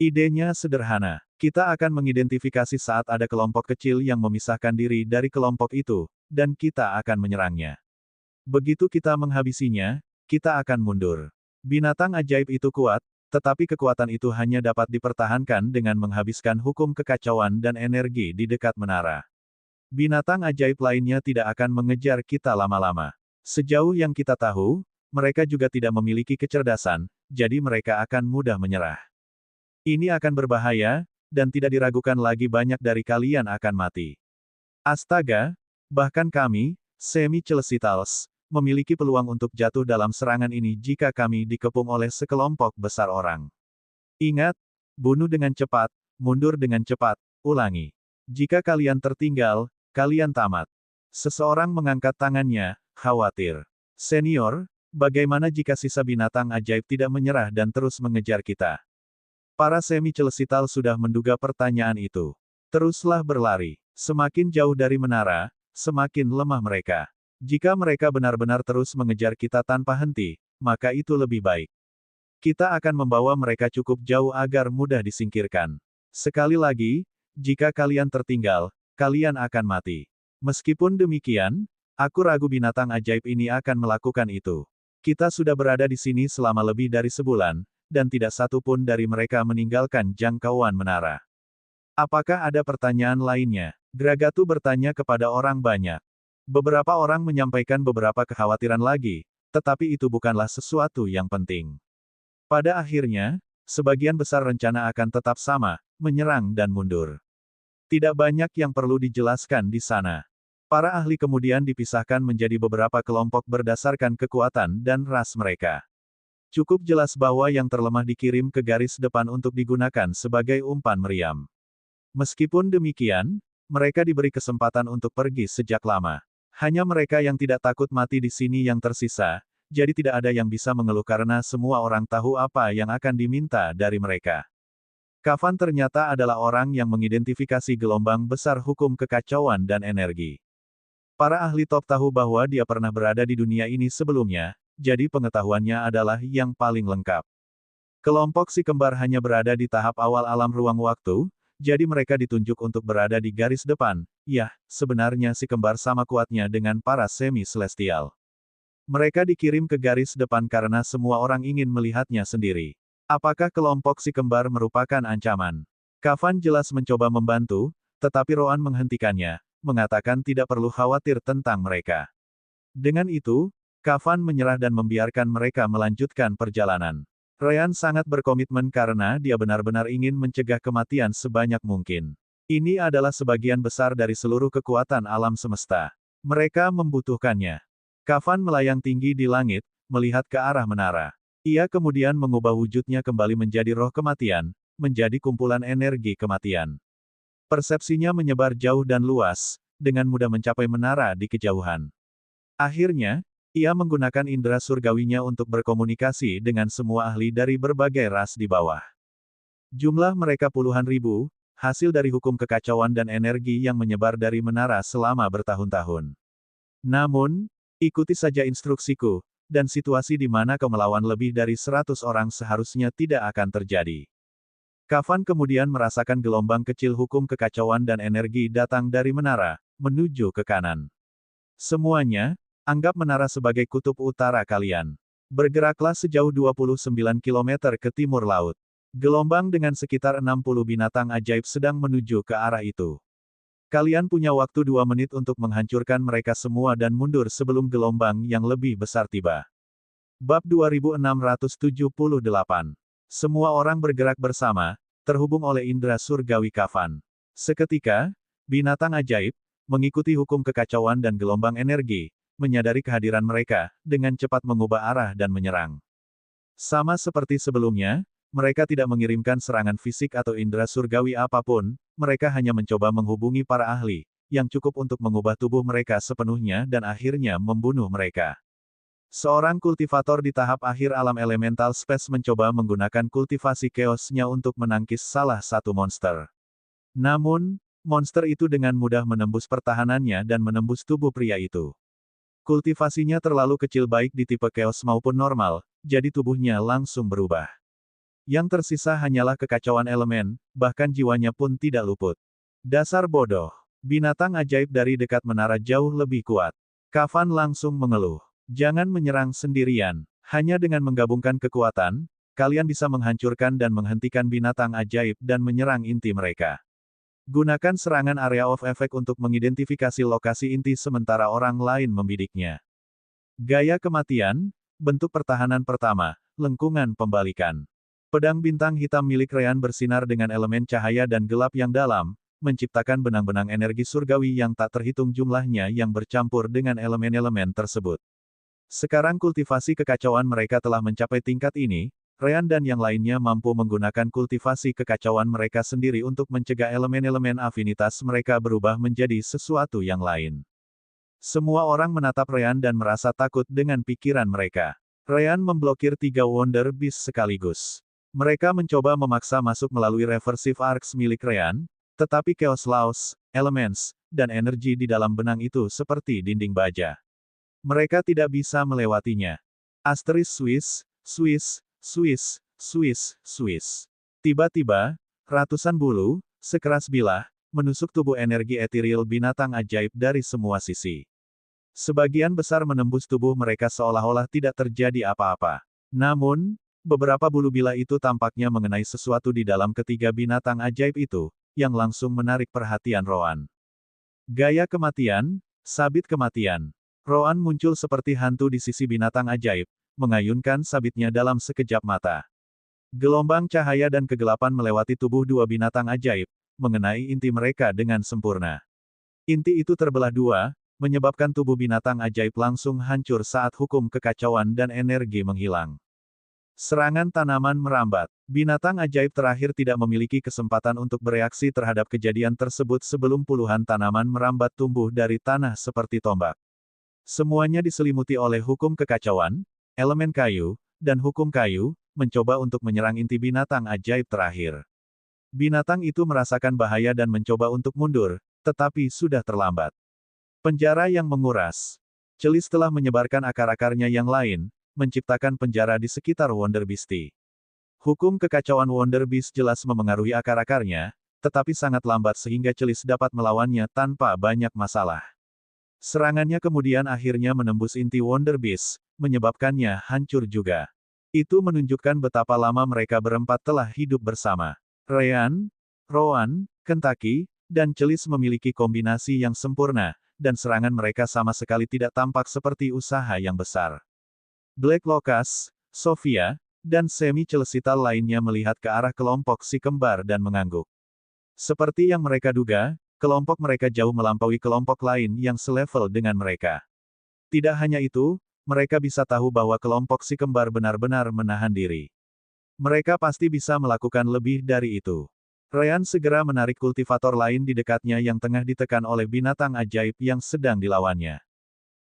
Idenya sederhana. Kita akan mengidentifikasi saat ada kelompok kecil yang memisahkan diri dari kelompok itu, dan kita akan menyerangnya. Begitu kita menghabisinya, kita akan mundur. Binatang ajaib itu kuat, tetapi kekuatan itu hanya dapat dipertahankan dengan menghabiskan hukum kekacauan dan energi di dekat menara. Binatang ajaib lainnya tidak akan mengejar kita lama-lama. Sejauh yang kita tahu, mereka juga tidak memiliki kecerdasan, jadi mereka akan mudah menyerah. Ini akan berbahaya, dan tidak diragukan lagi banyak dari kalian akan mati. Astaga, bahkan kami, semi-celestials, memiliki peluang untuk jatuh dalam serangan ini jika kami dikepung oleh sekelompok besar orang. Ingat, bunuh dengan cepat, mundur dengan cepat, ulangi. Jika kalian tertinggal, kalian tamat. Seseorang mengangkat tangannya, khawatir. Senior, bagaimana jika sisa binatang ajaib tidak menyerah dan terus mengejar kita? Para semi-celestial sudah menduga pertanyaan itu. Teruslah berlari. Semakin jauh dari menara, semakin lemah mereka. Jika mereka benar-benar terus mengejar kita tanpa henti, maka itu lebih baik. Kita akan membawa mereka cukup jauh agar mudah disingkirkan. Sekali lagi, jika kalian tertinggal, kalian akan mati. Meskipun demikian, aku ragu binatang ajaib ini akan melakukan itu. Kita sudah berada di sini selama lebih dari sebulan, dan tidak satu pun dari mereka meninggalkan jangkauan menara. Apakah ada pertanyaan lainnya? Gragatu bertanya kepada orang banyak. Beberapa orang menyampaikan beberapa kekhawatiran lagi, tetapi itu bukanlah sesuatu yang penting. Pada akhirnya, sebagian besar rencana akan tetap sama, menyerang dan mundur. Tidak banyak yang perlu dijelaskan di sana. Para ahli kemudian dipisahkan menjadi beberapa kelompok berdasarkan kekuatan dan ras mereka. Cukup jelas bahwa yang terlemah dikirim ke garis depan untuk digunakan sebagai umpan meriam. Meskipun demikian, mereka diberi kesempatan untuk pergi sejak lama. Hanya mereka yang tidak takut mati di sini yang tersisa, jadi tidak ada yang bisa mengeluh karena semua orang tahu apa yang akan diminta dari mereka. Kafan ternyata adalah orang yang mengidentifikasi gelombang besar hukum kekacauan dan energi. Para ahli top tahu bahwa dia pernah berada di dunia ini sebelumnya, jadi pengetahuannya adalah yang paling lengkap. Kelompok si kembar hanya berada di tahap awal alam ruang waktu, jadi mereka ditunjuk untuk berada di garis depan. Yah, sebenarnya si kembar sama kuatnya dengan para semi-celestial. Mereka dikirim ke garis depan karena semua orang ingin melihatnya sendiri. Apakah kelompok si kembar merupakan ancaman? Kafan jelas mencoba membantu, tetapi Roan menghentikannya, mengatakan tidak perlu khawatir tentang mereka. Dengan itu, Kafan menyerah dan membiarkan mereka melanjutkan perjalanan. Ryan sangat berkomitmen karena dia benar-benar ingin mencegah kematian sebanyak mungkin. Ini adalah sebagian besar dari seluruh kekuatan alam semesta. Mereka membutuhkannya. Kafan melayang tinggi di langit, melihat ke arah menara. Ia kemudian mengubah wujudnya kembali menjadi roh kematian, menjadi kumpulan energi kematian. Persepsinya menyebar jauh dan luas, dengan mudah mencapai menara di kejauhan. Akhirnya, ia menggunakan indera surgawinya untuk berkomunikasi dengan semua ahli dari berbagai ras di bawah. Jumlah mereka puluhan ribu, hasil dari hukum kekacauan dan energi yang menyebar dari menara selama bertahun-tahun. Namun, ikuti saja instruksiku, dan situasi di mana kau melawan lebih dari 100 orang seharusnya tidak akan terjadi. Kafan kemudian merasakan gelombang kecil hukum kekacauan dan energi datang dari menara, menuju ke kanan. Semuanya, anggap menara sebagai kutub utara kalian. Bergeraklah sejauh 29 km ke timur laut. Gelombang dengan sekitar 60 binatang ajaib sedang menuju ke arah itu. Kalian punya waktu 2 menit untuk menghancurkan mereka semua dan mundur sebelum gelombang yang lebih besar tiba. Bab 2678. Semua orang bergerak bersama, terhubung oleh indera surgawi Kafan. Seketika, binatang ajaib, mengikuti hukum kekacauan dan gelombang energi, menyadari kehadiran mereka, dengan cepat mengubah arah dan menyerang. Sama seperti sebelumnya, mereka tidak mengirimkan serangan fisik atau indera surgawi apapun, mereka hanya mencoba menghubungi para ahli, yang cukup untuk mengubah tubuh mereka sepenuhnya dan akhirnya membunuh mereka. Seorang kultivator di tahap akhir alam elemental space mencoba menggunakan kultivasi chaos-nya untuk menangkis salah satu monster. Namun, monster itu dengan mudah menembus pertahanannya dan menembus tubuh pria itu. Kultivasinya terlalu kecil baik di tipe chaos maupun normal, jadi tubuhnya langsung berubah. Yang tersisa hanyalah kekacauan elemen, bahkan jiwanya pun tidak luput. Dasar bodoh. Binatang ajaib dari dekat menara jauh lebih kuat. Kafan langsung mengeluh. Jangan menyerang sendirian. Hanya dengan menggabungkan kekuatan, kalian bisa menghancurkan dan menghentikan binatang ajaib dan menyerang inti mereka. Gunakan serangan area of effect untuk mengidentifikasi lokasi inti sementara orang lain membidiknya. Gaya kematian, bentuk pertahanan pertama, lengkungan pembalikan. Pedang bintang hitam milik Ryan bersinar dengan elemen cahaya dan gelap yang dalam, menciptakan benang-benang energi surgawi yang tak terhitung jumlahnya yang bercampur dengan elemen-elemen tersebut. Sekarang kultivasi kekacauan mereka telah mencapai tingkat ini, Ryan dan yang lainnya mampu menggunakan kultivasi kekacauan mereka sendiri untuk mencegah elemen-elemen afinitas mereka berubah menjadi sesuatu yang lain. Semua orang menatap Ryan dan merasa takut dengan pikiran mereka. Ryan memblokir 3 Wonder Beast sekaligus. Mereka mencoba memaksa masuk melalui Reversive Arcs milik Ryan, tetapi Chaos Laws, Elements, dan energi di dalam benang itu seperti dinding baja. Mereka tidak bisa melewatinya. Asteris Swiss, Swiss, Swiss, Swiss, Swiss. Tiba-tiba, ratusan bulu, sekeras bilah, menusuk tubuh energi etiril binatang ajaib dari semua sisi. Sebagian besar menembus tubuh mereka seolah-olah tidak terjadi apa-apa. Namun, beberapa bulu bilah itu tampaknya mengenai sesuatu di dalam ketiga binatang ajaib itu, yang langsung menarik perhatian Roan. Gaya kematian, sabit kematian. Roan muncul seperti hantu di sisi binatang ajaib, mengayunkan sabitnya dalam sekejap mata. Gelombang cahaya dan kegelapan melewati tubuh dua binatang ajaib, mengenai inti mereka dengan sempurna. Inti itu terbelah dua, menyebabkan tubuh binatang ajaib langsung hancur saat hukum kekacauan dan energi menghilang. Serangan tanaman merambat. Binatang ajaib terakhir tidak memiliki kesempatan untuk bereaksi terhadap kejadian tersebut sebelum puluhan tanaman merambat tumbuh dari tanah seperti tombak. Semuanya diselimuti oleh hukum kekacauan, elemen kayu, dan hukum kayu, mencoba untuk menyerang inti binatang ajaib terakhir. Binatang itu merasakan bahaya dan mencoba untuk mundur, tetapi sudah terlambat. Penjara yang menguras. Celis telah menyebarkan akar-akarnya yang lain, menciptakan penjara di sekitar Wonder Beastie. Hukum kekacauan Wonder Beast jelas memengaruhi akar-akarnya, tetapi sangat lambat sehingga Celis dapat melawannya tanpa banyak masalah. Serangannya kemudian akhirnya menembus inti Wonder Beast, menyebabkannya hancur juga. Itu menunjukkan betapa lama mereka berempat telah hidup bersama. Ryan, Roan, Kentucky, dan Celis memiliki kombinasi yang sempurna, dan serangan mereka sama sekali tidak tampak seperti usaha yang besar. Black Locust, Sophia, dan semi-celestial lainnya melihat ke arah kelompok si kembar dan mengangguk. Seperti yang mereka duga, kelompok mereka jauh melampaui kelompok lain yang selevel dengan mereka. Tidak hanya itu, mereka bisa tahu bahwa kelompok si kembar benar-benar menahan diri. Mereka pasti bisa melakukan lebih dari itu. Ryan segera menarik kultivator lain di dekatnya yang tengah ditekan oleh binatang ajaib yang sedang dilawannya.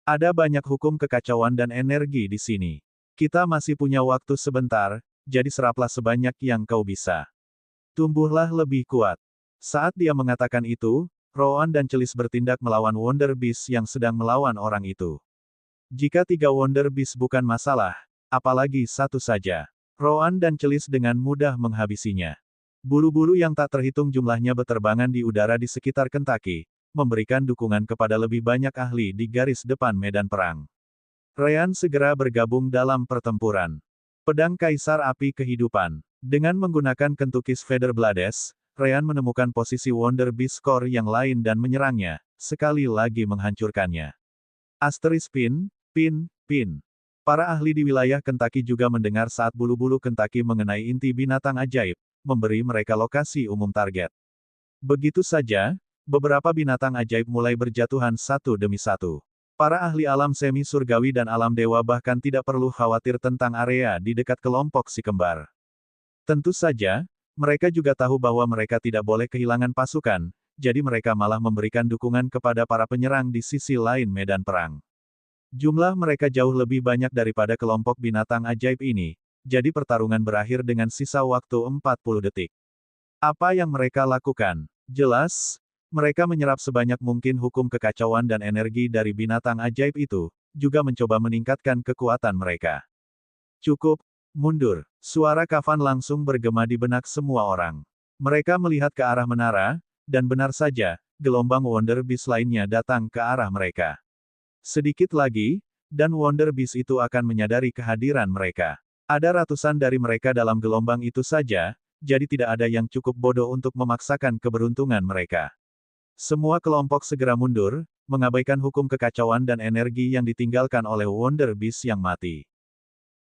Ada banyak hukum kekacauan dan energi di sini. Kita masih punya waktu sebentar, jadi seraplah sebanyak yang kau bisa. Tumbuhlah lebih kuat. Saat dia mengatakan itu, Roan dan Celis bertindak melawan Wonder Beast yang sedang melawan orang itu. Jika 3 Wonder Beast bukan masalah, apalagi satu saja. Roan dan Celis dengan mudah menghabisinya. Bulu-bulu yang tak terhitung jumlahnya beterbangan di udara di sekitar Kentucky, memberikan dukungan kepada lebih banyak ahli di garis depan medan perang. Ryan segera bergabung dalam pertempuran. Pedang Kaisar Api Kehidupan. Dengan menggunakan Kentucky's Feather Blades, Ryan menemukan posisi Wonder Beast Core yang lain dan menyerangnya, sekali lagi menghancurkannya. Asteris Pin, Pin, Pin. Para ahli di wilayah Kentucky juga mendengar saat bulu-bulu Kentucky mengenai inti binatang ajaib, memberi mereka lokasi umum target. Begitu saja, beberapa binatang ajaib mulai berjatuhan satu demi satu. Para ahli alam semi surgawi dan alam dewa bahkan tidak perlu khawatir tentang area di dekat kelompok si kembar. Tentu saja, mereka juga tahu bahwa mereka tidak boleh kehilangan pasukan, jadi mereka malah memberikan dukungan kepada para penyerang di sisi lain medan perang. Jumlah mereka jauh lebih banyak daripada kelompok binatang ajaib ini, jadi pertarungan berakhir dengan sisa waktu 40 detik. Apa yang mereka lakukan? Jelas, mereka menyerap sebanyak mungkin hukum kekacauan dan energi dari binatang ajaib itu, juga mencoba meningkatkan kekuatan mereka. Cukup, mundur. Suara kafan langsung bergema di benak semua orang. Mereka melihat ke arah menara, dan benar saja, gelombang Wonder Beast lainnya datang ke arah mereka. Sedikit lagi, dan Wonder Beast itu akan menyadari kehadiran mereka. Ada ratusan dari mereka dalam gelombang itu saja, jadi tidak ada yang cukup bodoh untuk memaksakan keberuntungan mereka. Semua kelompok segera mundur, mengabaikan hukum kekacauan dan energi yang ditinggalkan oleh Wonder Beast yang mati.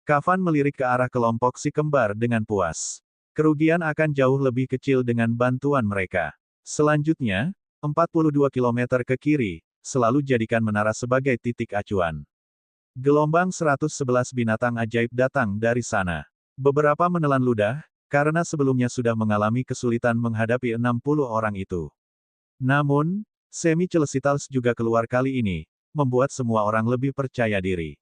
Kafan melirik ke arah kelompok si kembar dengan puas. Kerugian akan jauh lebih kecil dengan bantuan mereka. Selanjutnya, 42 km ke kiri, selalu jadikan menara sebagai titik acuan. Gelombang 111 binatang ajaib datang dari sana. Beberapa menelan ludah, karena sebelumnya sudah mengalami kesulitan menghadapi 60 orang itu. Namun, semi-celestials juga keluar kali ini, membuat semua orang lebih percaya diri.